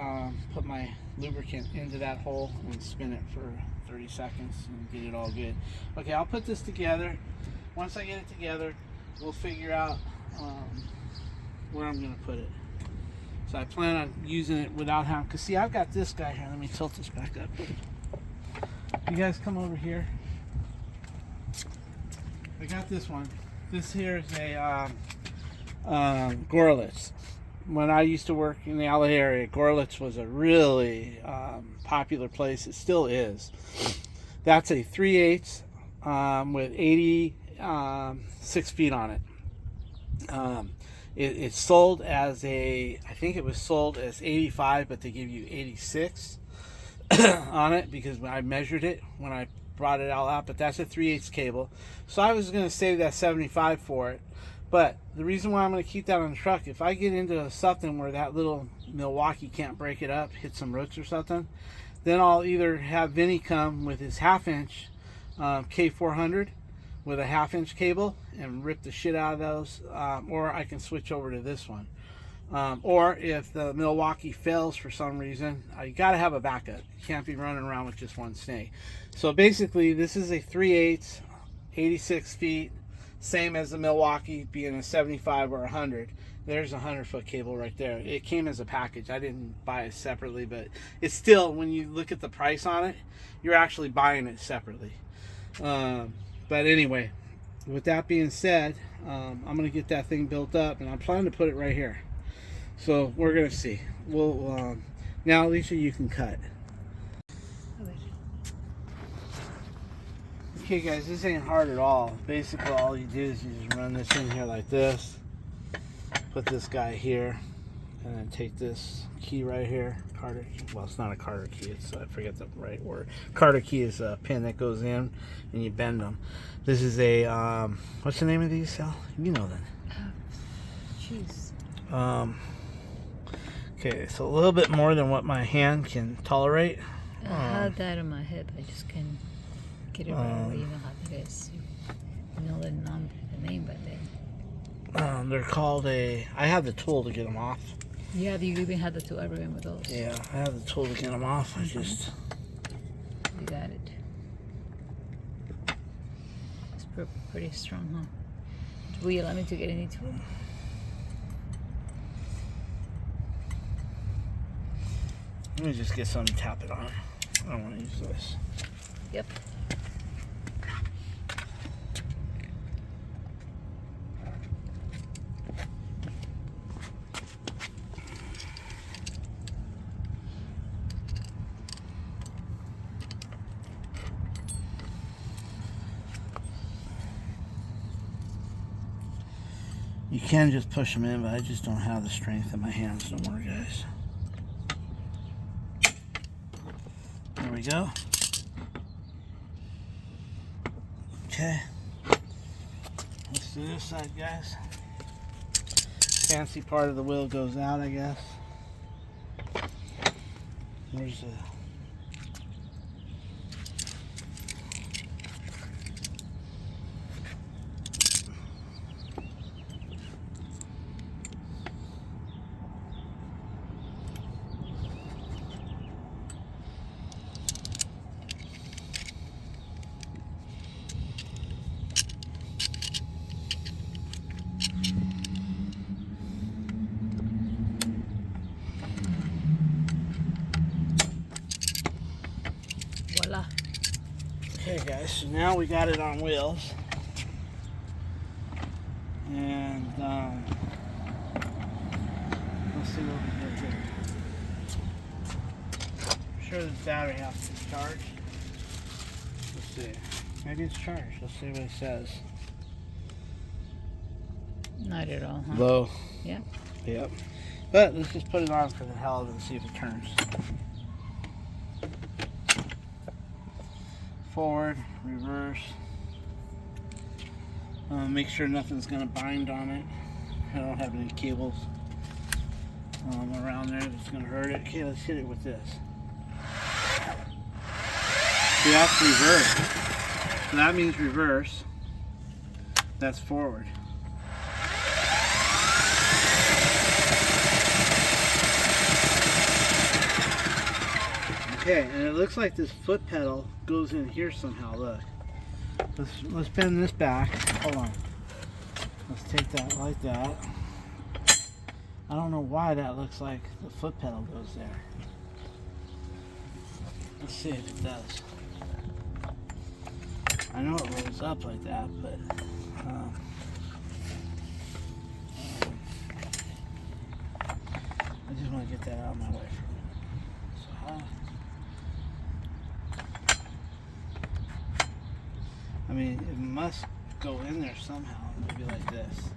put my lubricant into that hole and spin it for 30 seconds and get it all good. Okay, I'll put this together. Once I get it together, we'll figure out where I'm gonna put it. So I plan on using it without having, because see, I've got this guy here. Let me tilt this back up. You guys come over here. I got this one. This here is a Gorlitz. When I used to work in the LA area, Gorlitz was a really popular place. It still is. That's a 3/8 with 86 feet on it. It's sold as a, I think it was sold as 85, but they give you 86 on it, because when I measured it, when I brought it all out, but that's a 3/8 cable. So I was going to save that $75 for it. But the reason why I'm going to keep that on the truck, if I get into something where that little Milwaukee can't break it up, hit some roots or something, then I'll either have Vinny come with his 1/2-inch K400 with a 1/2-inch cable and rip the shit out of those, or I can switch over to this one. Or if the Milwaukee fails for some reason, you got to have a backup. You can't be running around with just one snake. So basically, this is a 3/8, 86 feet, same as the Milwaukee being a 75 or 100. There's a 100-foot cable right there. It came as a package. I didn't buy it separately, but it's still, when you look at the price on it, you're actually buying it separately. But anyway, with that being said, I'm going to get that thing built up, and I'm planning to put it right here. So we're going to see. We'll now, Alicia, you can cut. Okay guys, this ain't hard at all. Basically all you do is you just run this in here like this, put this guy here, and then take this key right here, Carter key. Well, it's not a Carter key, it's, I forget the right word. Carter key is a pin that goes in and you bend them. This is a what's the name of these, Sal? You know that. Jeez. Okay, it's a little bit more than what my hand can tolerate. I had that in my head, but I just can't get it right away. You know how it is. You know the name, but then. They're called a. I have the tool to get them off. Yeah, you even had the tool. I remember those. Yeah, I have the tool to get them off. I just. You got it. It's pretty strong, huh? Will you allow me to get any tool? Let me just get something to tap it on. I don't want to use this. Yep. You can just push them in, but I just don't have the strength in my hands no more, guys. There we go. Okay. Let's do this side, guys. Fancy part of the wheel goes out, I guess. There's the... Voila. Okay guys, so now we got it on wheels. And let's see what we get here. I'm sure this battery has to be charged. Let's see. Maybe it's charged. Let's see what it says. Not at all, huh? Low. Yeah. Yep. But let's just put it on for the hell of it and see if it turns. Forward, reverse. Make sure nothing's gonna bind on it. I don't have any cables around there that's gonna hurt it. Okay, let's hit it with this. See, that's reverse. So that means reverse. That's forward. Okay, and it looks like this foot pedal goes in here somehow. Look, let's bend this back. Hold on. Let's take that like that. I don't know why that looks like the foot pedal goes there. Let's see if it does. I know it rolls up like that, but I just want to get that out of my way for a minute. So I mean, it must go in there somehow, maybe like this.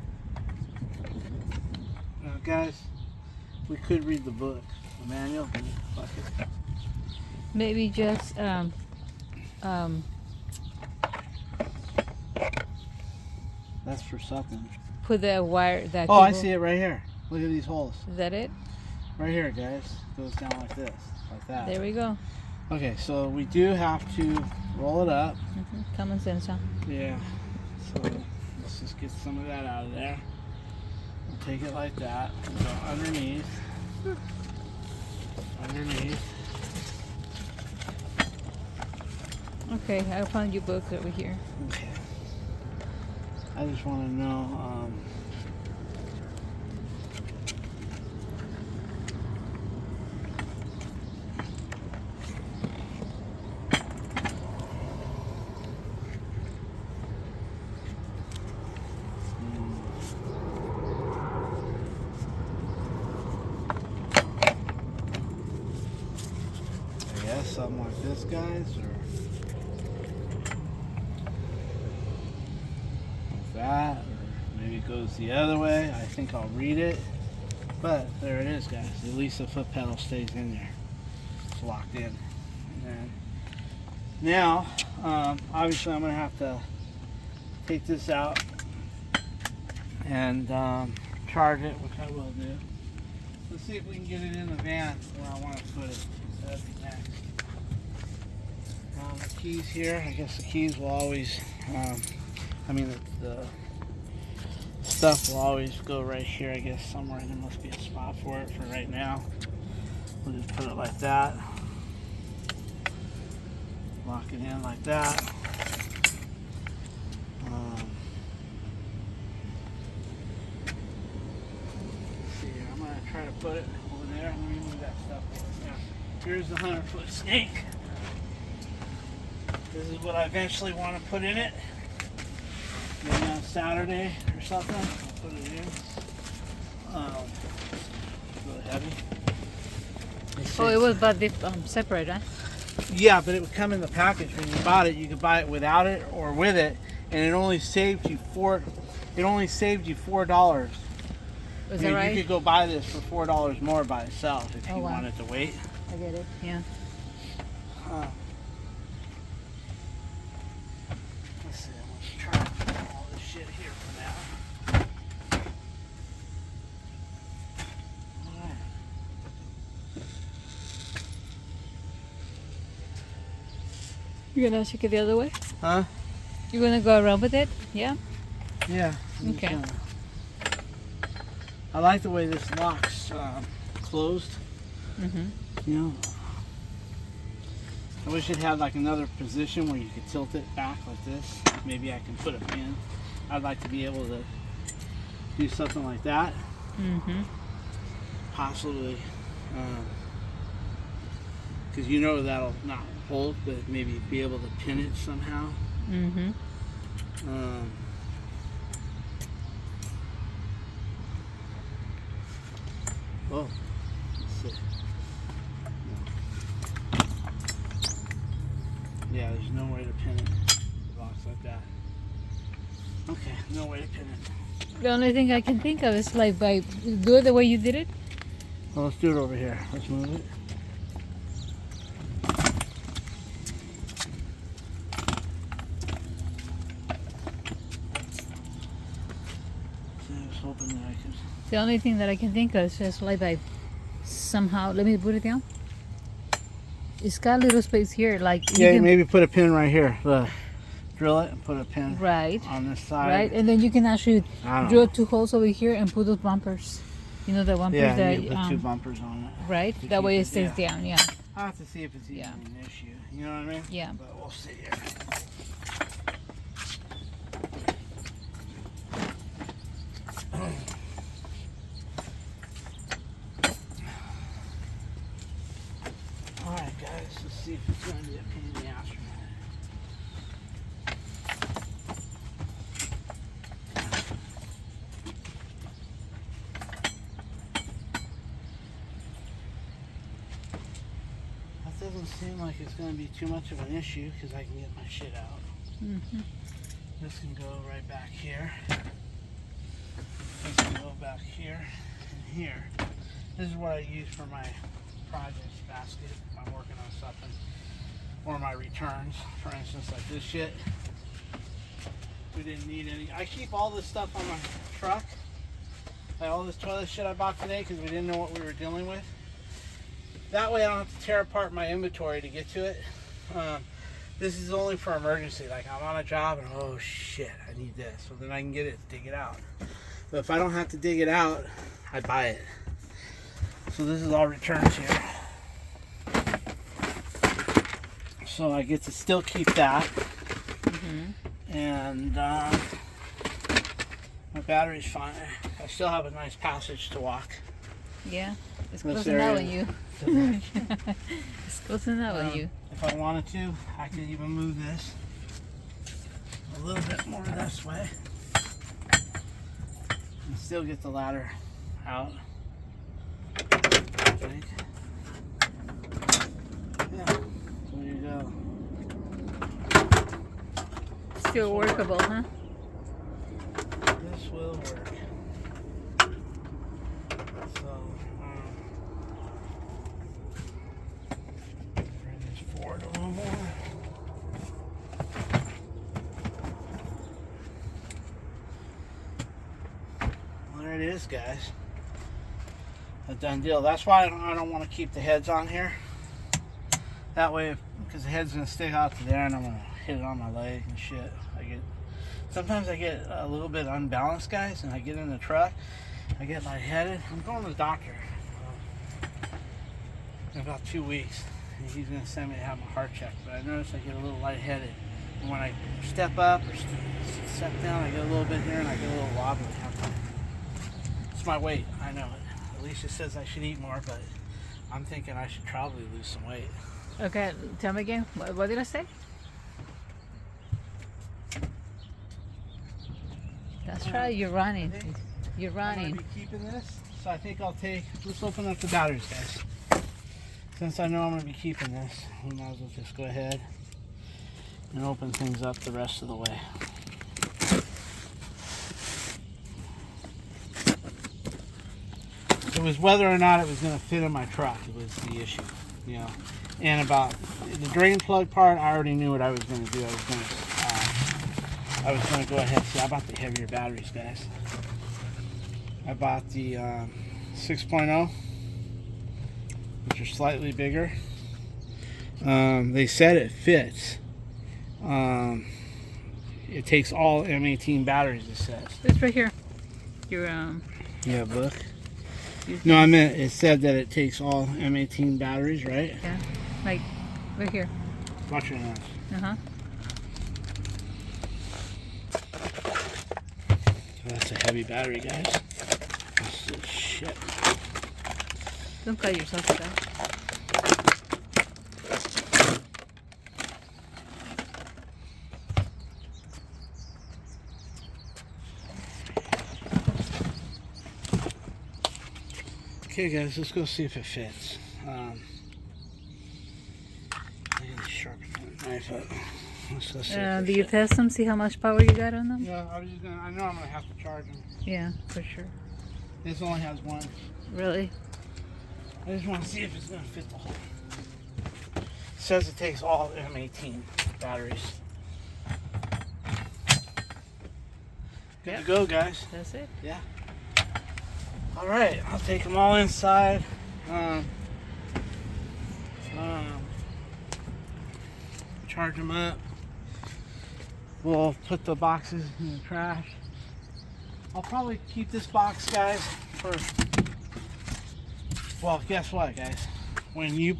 Now, guys, we could read the book, the manual, but fuck it. Maybe just That's for something. Put the wire. That Oh, I cable- see it right here. Look at these holes. Is that it? Right here, guys. Goes down like this. Like that. There we go. Okay, so we do have to roll it up. Common sense, huh? Yeah. So let's just get some of that out of there. We'll take it like that. Go underneath. Underneath. Okay, I found your book over here. Okay. I just want to know. I guess something like this, guys, or like that, or maybe it goes the other way. I think I'll read it, but there it is, guys. At least the foot pedal stays in there. It's locked in. And now, obviously, I'm gonna have to take this out and charge it, which I will do. Let's see if we can get it in the van where I want to put it. That'd be next. The keys here, I guess the keys will always, the stuff will always go right here, I guess, somewhere. There must be a spot for it for right now. We'll just put it like that. Lock it in like that. Let's see here, I'm going to try to put it over there. Let me move that stuff over there. Here's the 100-foot snake. This is what I eventually want to put in it. Maybe on Saturday or something. I'll put it in. It's really heavy. Oh, it was but separate, huh? Yeah, but it would come in the package when you bought it. You could buy it without it or with it, and it only saved you $4. Was that right? You could go buy this for $4 more by itself if you wow. wanted to wait. I get it. Yeah. Let's see. Let's try to put all this shit here for now. Alright. You're gonna check it the other way? Huh? You're gonna go around with it? Yeah? Yeah. I'm just Okay. gonna- I like the way this lock's closed. Mm-hmm. You know, I wish it had like another position where you could tilt it back like this. Maybe I can put a pin. I'd like to be able to do something like that. Mm-hmm. Possibly, because you know that'll not hold, but maybe be able to pin it somehow. Mm-hmm. Oh, let's see. Yeah, there's no way to pin it. The box like that. Okay, no way to pin it. The only thing I can think of is like by do it the way you did it. Well, let's do it over here. Let's move it. See, I was hoping that I could. The only thing that I can think of is just like by somehow. Let me put it down. It's got a little space here, like Yeah, you can, maybe put a pin right here. Drill it and put a pin right, on this side. right, and then you can actually I don't drill know. 2 holes over here and put those bumpers. You know the bumpers Yeah, that you put 2 bumpers on it. right. to That keep way it- it stays yeah. down. Yeah, I'll have to see if it's even Yeah. an issue. You know what I mean? yeah. But we'll see here. Alright guys, let's see if it's going to be a pain in the ass or not. That doesn't seem like it's going to be too much of an issue because I can get my shit out. Mm-hmm. This can go right back here. This can go back here and here. This is what I use for my projects basket if I'm working on something. Or my returns, for instance, like this shit. we didn't need any. I keep all this stuff on my truck. Like all this toilet shit I bought today because we didn't know what we were dealing with. That way I don't have to tear apart my inventory to get to it. This is only for emergency. Like I'm on a job and oh shit, I need this. So then I can get it, dig it out. But if I don't have to dig it out, I buy it. So this is all returns here. So I get to still keep that. Mm-hmm. And my battery's fine. I still have a nice passage to walk. Yeah, it's close enough with you. It's close enough with you. If I wanted to, I could even move this a little bit more this way and still get the ladder out. I think. Yeah, there you go. Still workable, huh? This will work. So, bring this forward a little more. Well, there it is, guys. A done deal. That's why I don't want to keep the heads on here. That way, because the head's gonna stick out to there, and I'm gonna hit it on my leg and shit. Sometimes I get a little bit unbalanced, guys, and I get in the truck. I get lightheaded. I'm going to the doctor in about 2 weeks, and he's gonna send me to have my heart checked. But I notice I get a little lightheaded, and when I step up or step down, I get a little bit here, and I get a little wobbly. It's my weight. I know it. Alicia says I should eat more, but I'm thinking I should probably lose some weight. Okay, tell me again. What did I say? That's right. You're running. You're I'm running. gonna be keeping this, so I think I'll take. Let's open up the batteries, guys. Since I know I'm gonna be keeping this, we might as well just go ahead and open things up the rest of the way. It was whether or not it was gonna fit in my truck. It was the issue, you know. And about the drain plug part, I already knew what I was gonna do. I was gonna go ahead. See, I bought the heavier batteries, guys. I bought the 6.0, which are slightly bigger. They said it fits. It takes all M18 batteries, it says. It's right here. Your Yeah, book. No, I meant it said that it takes all M18 batteries, right? Yeah, like right here. Watch your nose. Uh-huh. That's a heavy battery, guys. This is shit. Don't cut yourself with that. Okay, guys, let's go see if it fits. I need to sharpen that knife up. Let's go see if it Do you fits. test them? See how much power you got on them? Yeah, I was just gonna. I know I'm gonna have to charge them. Yeah, for sure. This only has one. Really? I just want to see if it's gonna fit the whole. It says it takes all M18 batteries. Good to go, guys. That's it. Yeah. All right, I'll take them all inside. Charge them up. We'll put the boxes in the trash. I'll probably keep this box, guys, for. Well, guess what, guys? When you're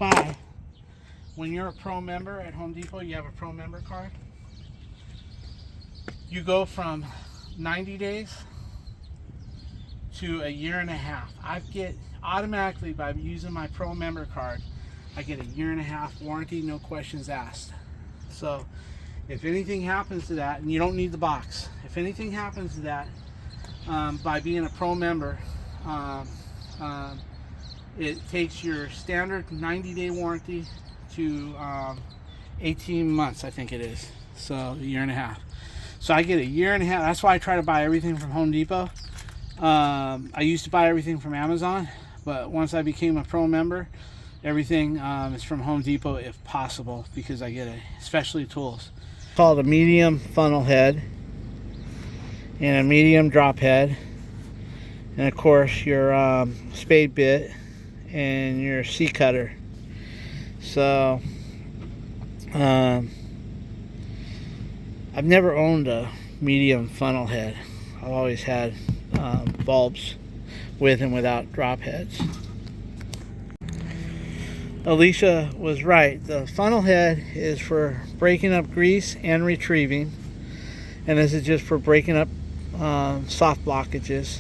a pro member at Home Depot, you have a pro member card. You go from 90 days to a year and a half. I get automatically, by using my pro member card, I get a year and a half warranty, no questions asked. So if anything happens to that, and you don't need the box, if anything happens to that by being a pro member, it takes your standard 90-day warranty to 18 months, I think it is. So a year and a half. So I get a year and a half. That's why I try to buy everything from Home Depot. I used to buy everything from Amazon, but once I became a pro member, everything is from Home Depot if possible, because I get especially tools. Called a medium funnel head. and a medium drop head, and of course your spade bit and your C cutter. So I've never owned a medium funnel head. I've always had bulbs with and without drop heads. Alicia was right. The funnel head is for breaking up grease and retrieving, and this is just for breaking up soft blockages.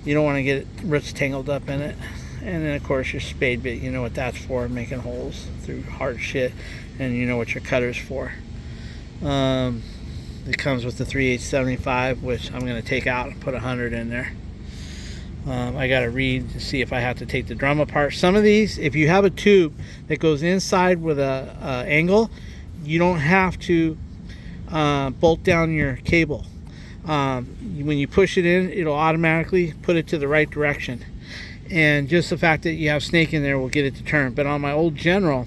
You don't want to get roots tangled up in it. And then of course your spade bit, you know what that's for, making holes through hard shit, and you know what your cutter's for. It comes with the 3/875, which I'm going to take out and put 100 in there. I got to read to see if I have to take the drum apart. Some of these, if you have a tube that goes inside with a angle, you don't have to bolt down your cable. When you push it in, it'll automatically put it to the right direction. And just the fact that you have snake in there will get it to turn. But on my old General,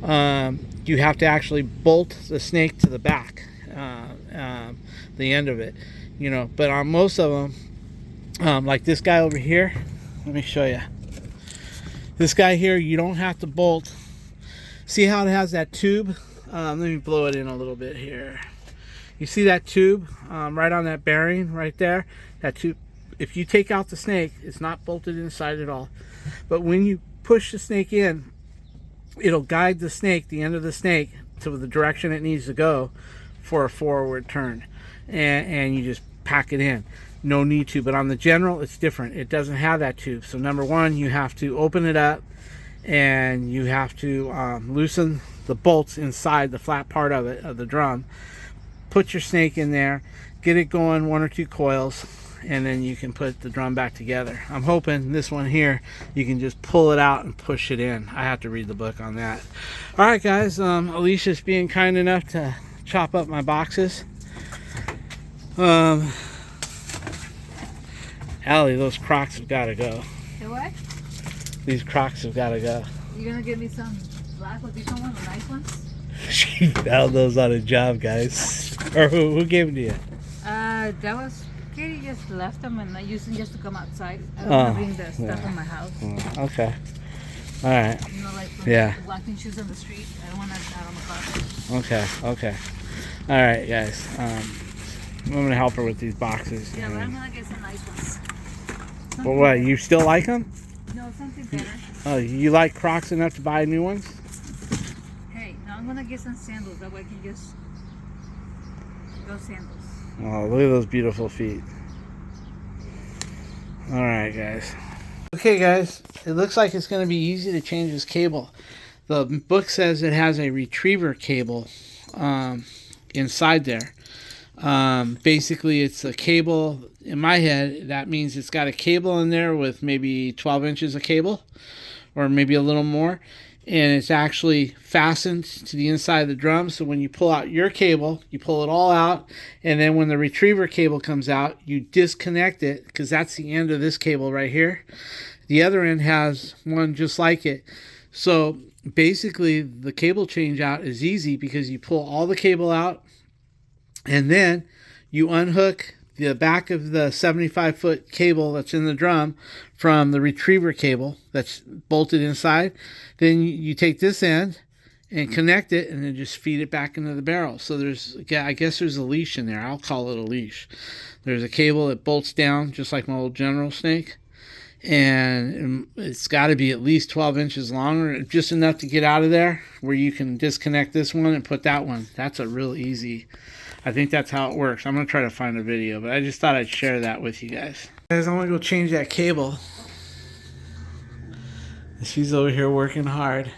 you have to actually bolt the snake to the back, the end of it, you know. But on most of them, like this guy over here, let me show you. This guy here, you don't have to bolt. See how it has that tube? Let me blow it in a little bit here. You see that tube right on that bearing right there? That tube. If you take out the snake, it's not bolted inside at all. But when you push the snake in, it'll guide the snake, the end of the snake, to the direction it needs to go for a forward turn. And you just pack it in. No need to. But on the General, it's different. It doesn't have that tube. So number one, you have to open it up, and you have to loosen the bolts inside the flat part of it, of the drum. Put your snake in there, get it going, 1 or 2 coils, and then you can put the drum back together. I'm hoping this one here, you can just pull it out and push it in. I have to read the book on that. All right, guys, Alicia's being kind enough to chop up my boxes. Allie, those Crocs have got to go. The what? These Crocs have got to go. You gonna give me some black ones? You don't want the nice ones? She found those on a job, guys. Or who gave them to you? That was Katie just left them and I used them just to come outside. I don't want to bring the stuff in my house. Okay. All right. You know, like walking shoes on the street. I don't want that out on the car. Okay. All right, guys. I'm gonna help her with these boxes. Yeah, but I'm gonna get some nice ones. Well, what? You still like them? No, something better. Oh, you like Crocs enough to buy new ones? Hey, now I'm gonna get some sandals. That way I can just go sandals. Oh, look at those beautiful feet. All right, guys. Okay, guys. It looks like it's going to be easy to change this cable. The book says it has a retriever cable inside there. Basically, it's a cable. In my head, that means it's got a cable in there with maybe 12 inches of cable, or maybe a little more. And it's actually fastened to the inside of the drum. So when you pull out your cable, you pull it all out. And then when the retriever cable comes out, you disconnect it, because that's the end of this cable right here. The other end has one just like it. So basically, the cable change out is easy because you pull all the cable out, and then you unhook the back of the 75-foot cable that's in the drum from the retriever cable that's bolted inside. Then you take this end and connect it, and then just feed it back into the barrel. So I guess there's a leash in there. I'll call it a leash. There's a cable that bolts down just like my old General snake, and it's got to be at least 12 inches longer, just enough to get out of there where you can disconnect this one and put that one. That's a real easy. I think that's how it works. I'm going to try to find a video, but I just thought I'd share that with you guys. Guys, I'm going to go change that cable. She's over here working hard.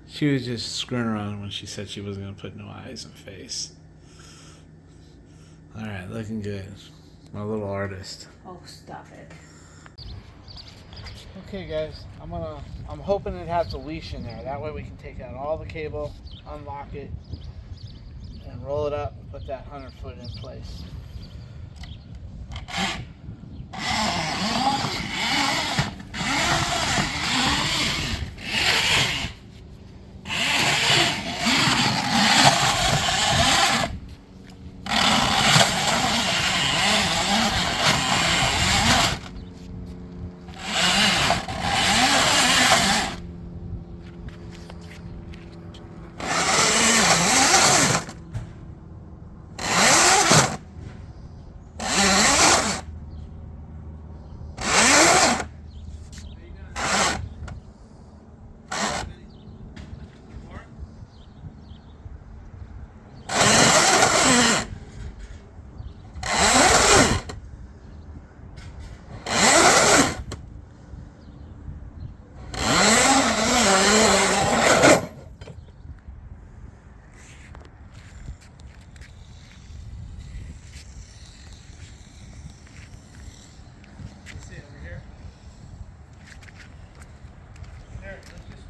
She was just screwing around when she said she wasn't going to put no eyes and face. All right, looking good. My little artist. Oh, stop it. Okay, guys, I'm hoping it has a leash in there. That way we can take out all the cable, unlock it, and roll it up and put that 100-foot in place.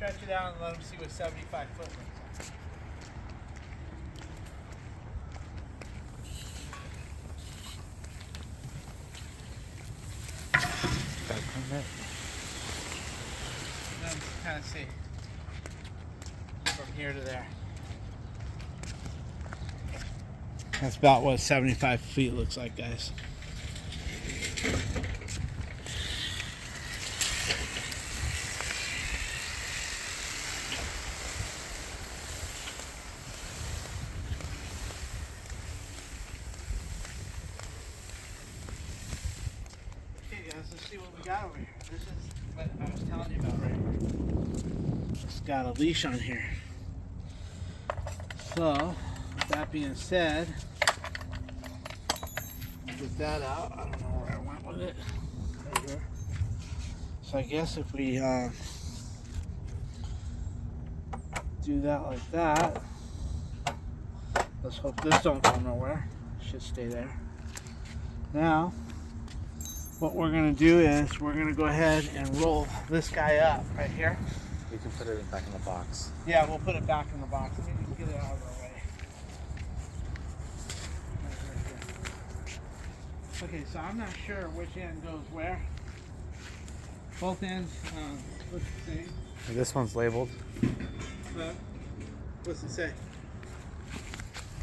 stretch it out and let them see what 75 foot looks like. And then kind of see from here to there. That's about what 75 feet looks like, guys. Let's see what we got over here. This is what I was telling you about right here. It's got a leash on here. So, with that being said, get that out. I don't know where I went with it. Right here. So I guess if we do that like that, let's hope this don't go nowhere. It should stay there. Now, what we're going to do is we're going to go ahead and roll this guy up right here. You can put it back in the box. Yeah, we'll put it back in the box. Let me just get it out of our way. Okay, so I'm not sure which end goes where. Both ends look the same. This one's labeled. What's it say?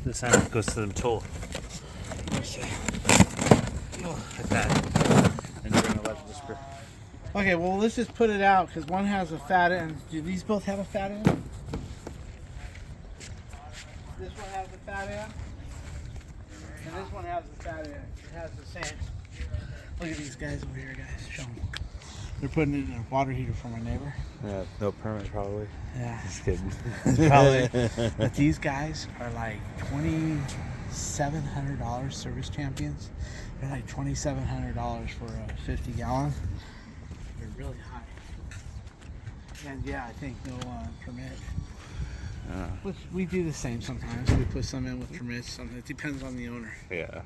This end goes to the tool. Let's see. Like that. And you're gonna let it just. Okay, well let's just put it out because one has a fat end. Do these both have a fat end? This one has a fat end, and this one has a fat end. It has the same. Look at these guys over here, guys. Show them. They're putting in a water heater for my neighbor. Yeah, no permit probably. Yeah, Just kidding. probably. But these guys are like $2,700 service champions. They're like $2,700 for a 50 gallon. They're really high. And yeah, I think no permit. Which we do the same sometimes. We put some in with permits. Some, it depends on the owner. Yeah.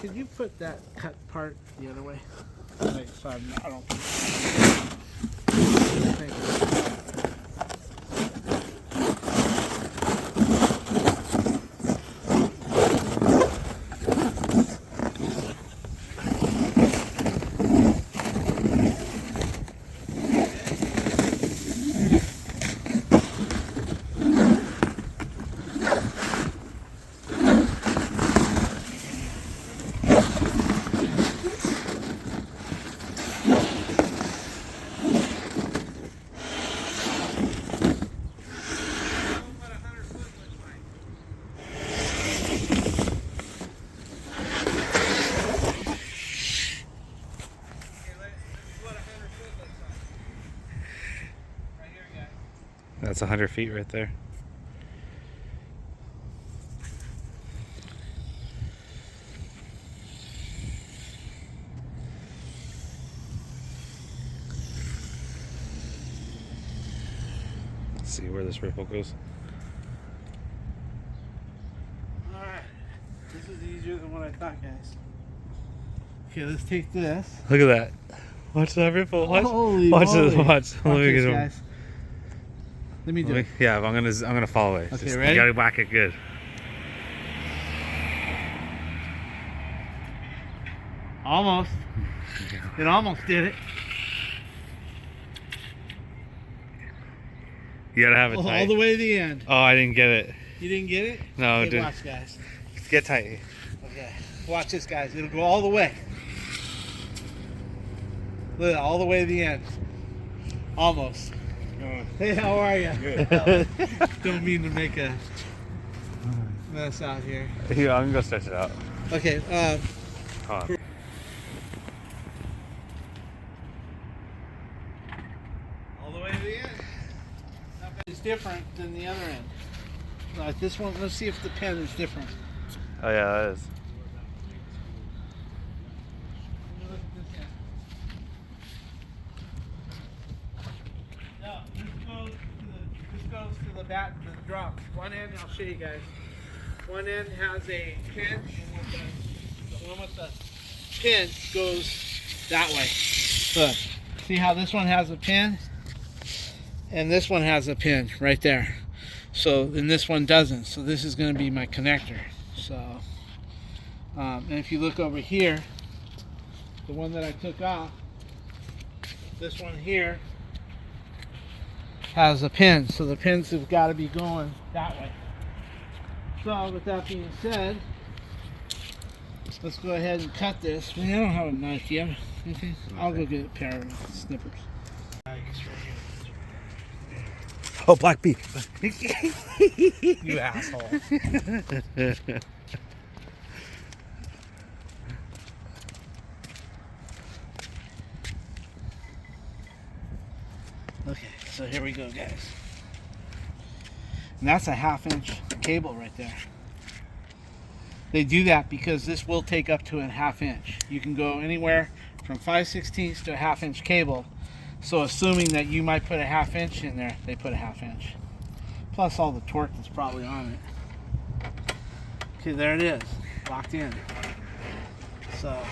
Could you put that cut part the other way? Like, so I don't. Thank you. That's 100 feet right there. Let's see where this ripple goes. Alright. This is easier than what I thought, guys. Okay, let's take this. Look at that. Watch that ripple. Watch. Holy Watch moly. this. Watch. Let me this, get guys. Let me do it. Yeah, I'm gonna follow it. Okay, Just, ready? You gotta whack it good. Almost. It almost did it. You gotta have it tight. All the way to the end. Oh, I didn't get it. You didn't get it? No, Okay, dude. watch, guys. Get tight. Okay. Watch this, guys. It'll go all the way. Look, all the way to the end. Almost. Hey, how are you? Good. Don't mean to make a mess out here. Yeah, I'm gonna go stretch it out. Okay. Hold on. All the way to the end. It's different than the other end. Like this one, let's see if the pen is different. Oh yeah, that is. Look at this end. No, this goes to the bat, to the drop. One end, I'll show you guys. One end has a pin, and with the one with the pin goes that way. Look, see how this one has a pin? And this one has a pin right there. So, and this one doesn't. So this is going to be my connector. So, and if you look over here, the one that I took off, this one here has a pin. So the pins have got to be going that way. So with that being said, let's go ahead and cut this. I don't have a knife. Do you have anything? I'll go get a pair of snippers. Oh, black beef. You asshole. Okay, so here we go, guys. And that's a 1/2 inch cable right there. They do that because this will take up to a 1/2 inch. You can go anywhere from 5/16 to a 1/2 inch cable. So assuming that you might put a 1/2 inch in there, they put a 1/2 inch. Plus all the torque that's probably on it. Okay, there it is, locked in. So,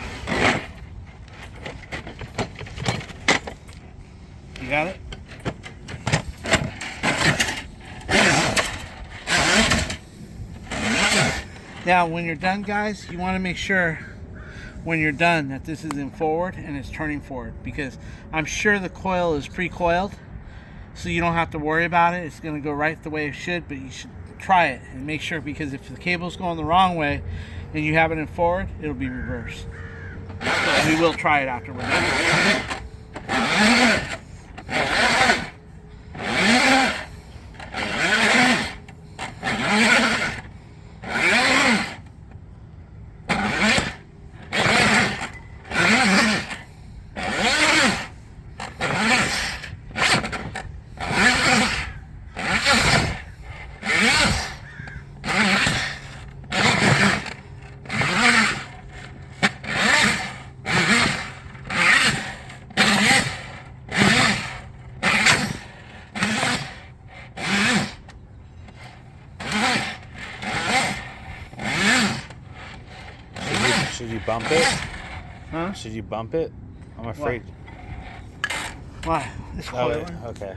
you got it? Now, when you're done, guys, you want to make sure when you're done that this is in forward and it's turning forward, because I'm sure the coil is pre-coiled, so you don't have to worry about it. It's going to go right the way it should, but you should try it and make sure, because if the cable's going the wrong way and you have it in forward, it'll be reversed. So we will try it after we're done. Should you bump it? Huh? Should you bump it? I'm afraid. Why? It's Oh, coiling. okay.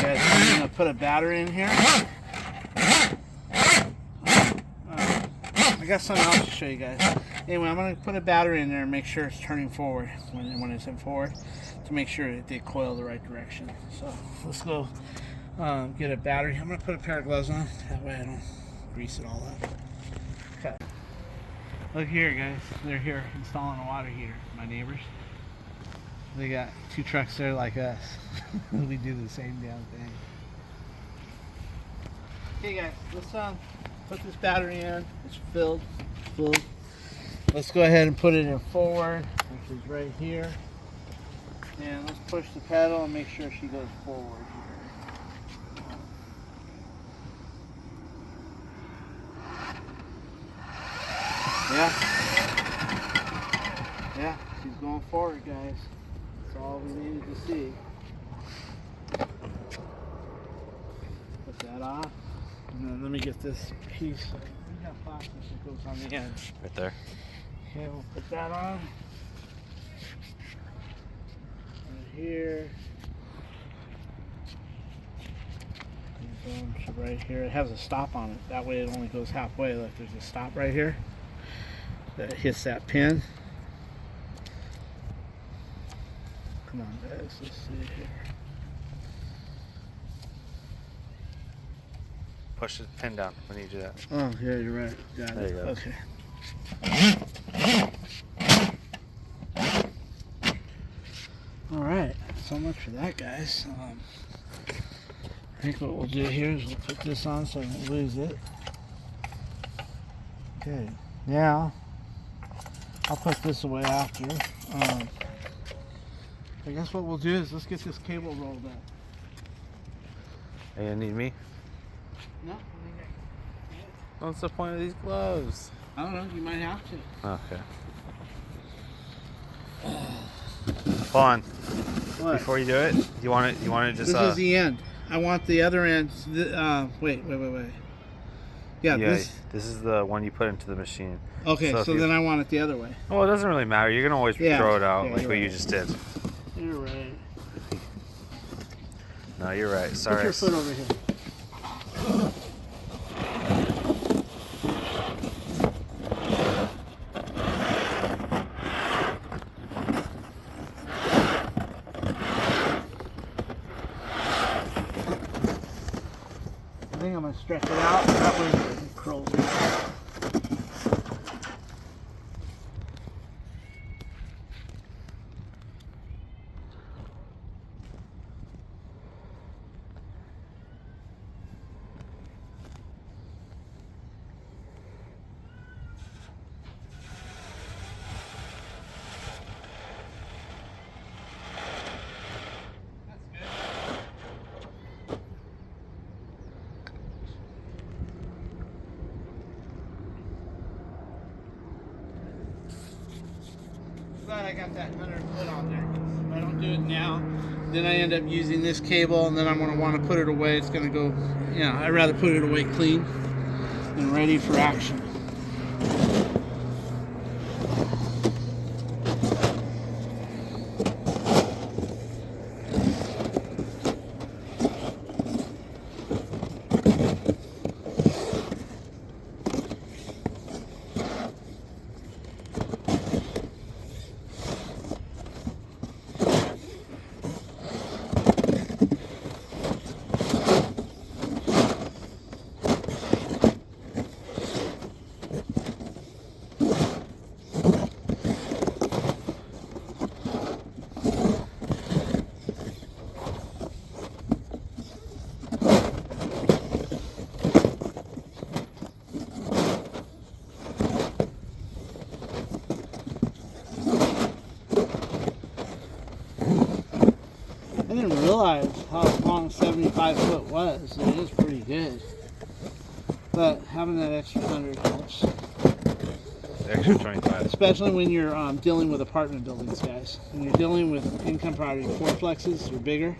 I'm gonna put a battery in here. I got something else to show you guys. Anyway, I'm gonna put a battery in there and make sure it's turning forward when it's in forward, to make sure that they coil the right direction. So let's go get a battery. I'm gonna put a pair of gloves on, that way I don't grease it all up. Okay. Look here, guys. They're here installing a water heater. My neighbors. They got 2 trucks there like us. We do the same damn thing. Okay, guys, let's put this battery in. It's filled. Full. Let's go ahead and put it in forward, which is right here. And let's push the pedal and make sure she goes forward here. Yeah. Yeah, she's going forward, guys. That's all we needed to see. Put that off. And then let me get this piece. We got plastic that goes on the end. Right there. Okay, we'll put that on. Right here. And boom, so right here. It has a stop on it. That way it only goes halfway. Look, there's a stop right here that hits that pin. Come on, guys. Let's see here. Push the pin down when you do that. Oh, yeah, you're right. Got it. There you go. Okay. All right. So much for that, guys. I think what we'll do here is we'll put this on so I don't lose it. Okay. Now, I'll put this away after. I guess what we'll do is let's get this cable rolled up. Hey, you need me? No, What's the point of these gloves? I don't know. You might have to. Okay. Hold on. What? Before you do it, you want it just. This is the end. I want the other end. Wait. Yeah. Yeah, this is the one you put into the machine. Okay. So So then I want it the other way. Well, it doesn't really matter. You're gonna always Yeah. throw it out Yeah, like you're what you right. just did. You're right. No, you're right. Sorry. Put your foot over here. I think I'm gonna stretch it out. That way it curls. Glad I got that 100 foot on there. If I don't do it now, then I end up using this cable, and then I'm going to want to put it away. It's going to go, I'd rather put it away clean and ready for action. I didn't realize how long 75 foot was. It is pretty good. But having that extra 100 helps. Extra 25. Especially when you're dealing with apartment buildings, guys. When you're dealing with income property fourplexes or bigger,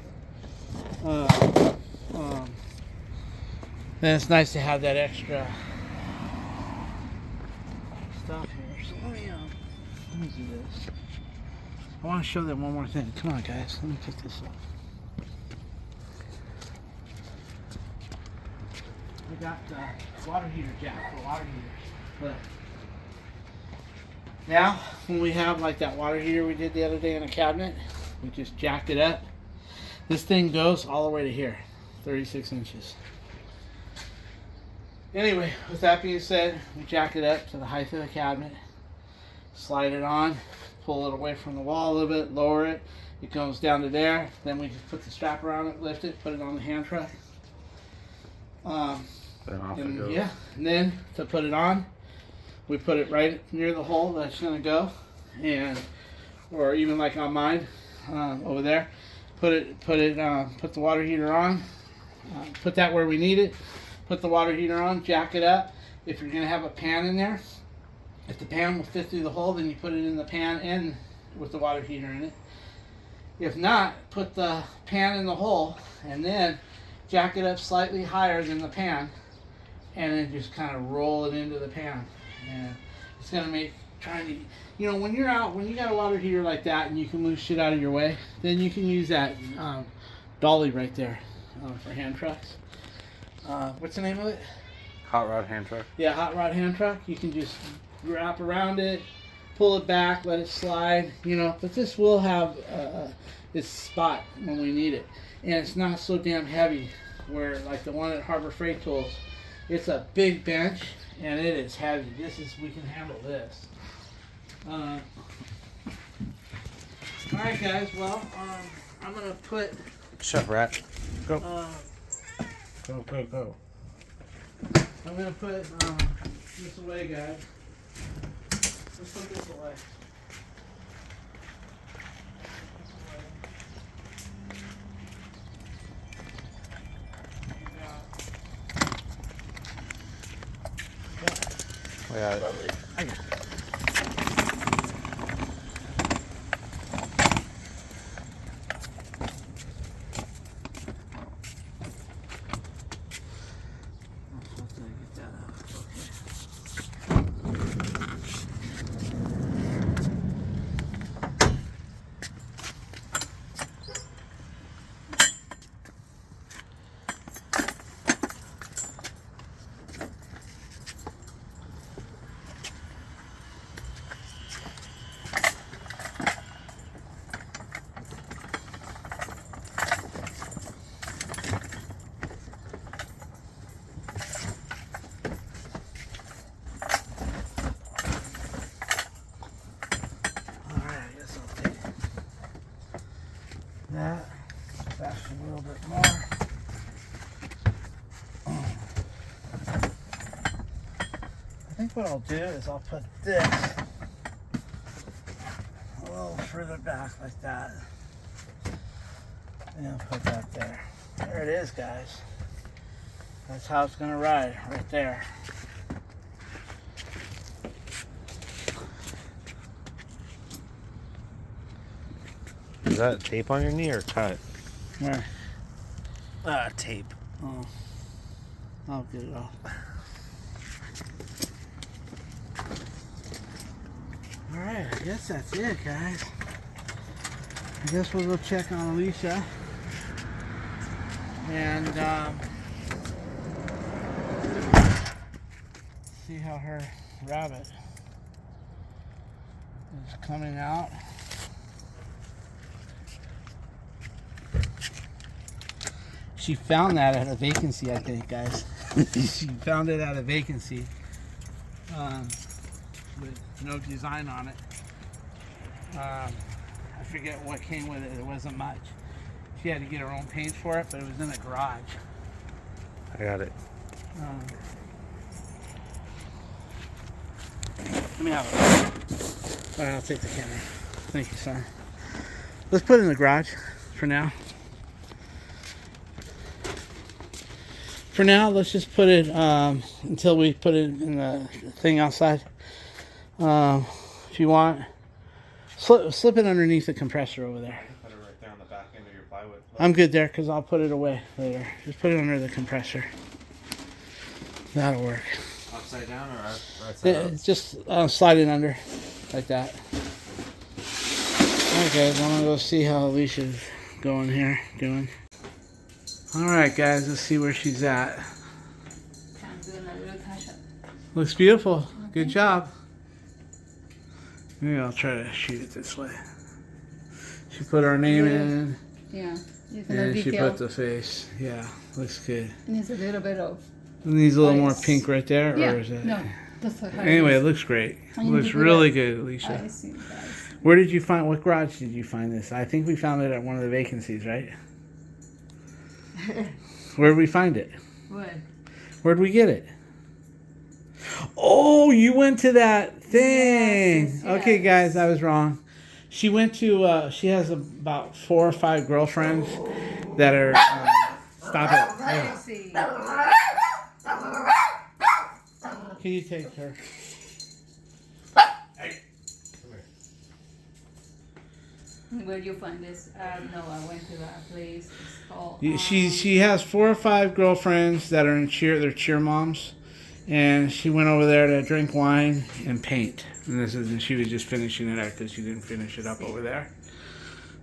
then it's nice to have that extra stuff here. So let me do this. I want to show them one more thing. Come on, guys. Let me take this off. I got the water heater jack for water heaters. But now, when we have like that water heater we did the other day in a cabinet, we just jacked it up. This thing goes all the way to here, 36 inches. Anyway, with that being said, we jack it up to the height of the cabinet, slide it on, pull it away from the wall a little bit, lower it. It goes down to there. Then we just put the strap around it, lift it, put it on the hand truck. Then off it And goes. yeah, and then to put it on, we put it right near the hole that's gonna go, and or even like on mine over there, put the water heater on, put that where we need it, put the water heater on, jack it up. If you're gonna have a pan in there, if the pan will fit through the hole, then you put it in the pan and with the water heater in it. If not, put the pan in the hole and then jack it up slightly higher than the pan, and then just kind of roll it into the pan. And it's gonna make when you're out, when you got a water heater like that and you can move shit out of your way, then you can use that dolly right there for hand trucks. What's the name of it? Hot rod hand truck. Yeah, hot rod hand truck. You can just wrap around it, pull it back, let it slide, but this will have its spot when we need it. And it's not so damn heavy, where like the one at Harbor Freight Tools, it's a big bench and it is heavy. We can handle this. Alright guys, well, I'm gonna put Chef Rat. Go. Go. I'm gonna put this away, guys. Let's put this away. I got it. That back a little bit more. I think what I'll do is I'll put this a little further back like that. And I'll put that there. There it is, guys. That's how it's gonna ride, right there. Is that tape on your knee or cut? Where? Tape. Oh, I'll get it off. Alright, I guess that's it, guys. I guess we'll go check on Alicia. And, see how her rabbit is coming out. She found that at a vacancy, I think, guys. She found it at a vacancy with no design on it. I forget what came with it. It wasn't much. She had to get her own paint for it, but it was in the garage. I got it. Let me have it. All right, I'll take the camera. Thank you, son. Let's put it in the garage for now. For now, let's just put it until we put it in the thing outside. If you want, slip it underneath the compressor over there. Put it right there on the back end of your plywood. I'm good there because I'll put it away later. Just put it under the compressor. That'll work. Upside down or right side Yeah, up? it's just slide it under like that. Alright guys, I'm gonna go see how Alicia's going here, doing. Alright guys, let's see where she's at. I'm doing a little touch up. Looks beautiful. Good job. Maybe I'll try to shoot it this way. She put our name in Yeah, you can and she detail. put the face. Yeah, looks good. It needs a little bit of. It needs a little more Ice. pink right there, Yeah, or is it? no, that's how Anyway, it it is. looks great. I need Looks to do really that. good, Alicia. I see, guys. Where did you find, what garage did you find this? I think we found it at one of the vacancies, right? Where did we find it? What? Where'd we get it? Oh, you went to that thing. Yes, Okay, yes. guys, I was wrong. She went to, she has about 4 or 5 girlfriends that are, stop it. I see. Can you take her? Where do you find this? No, I went to that place. It's called. She has 4 or 5 girlfriends that are in cheer. They're cheer moms, and she went over there to drink wine and paint. And she was just finishing it up because she didn't finish it up over there.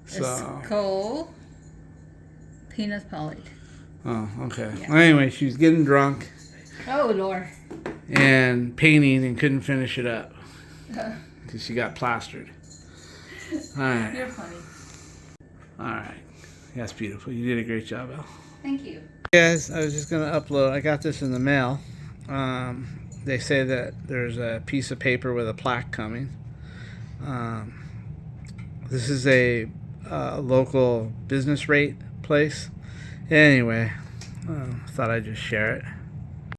So. It's called Peanut Palette. Oh, okay. Yeah. Well, anyway, she was getting drunk Oh Lord. and painting and couldn't finish it up because she got plastered. All right. You're funny. All right. That's beautiful. You did a great job, Elle. Thank you. Guys, I was just going to upload. I got this in the mail. They say that there's a piece of paper with a plaque coming. This is a local business rate place. Anyway, thought I'd just share it.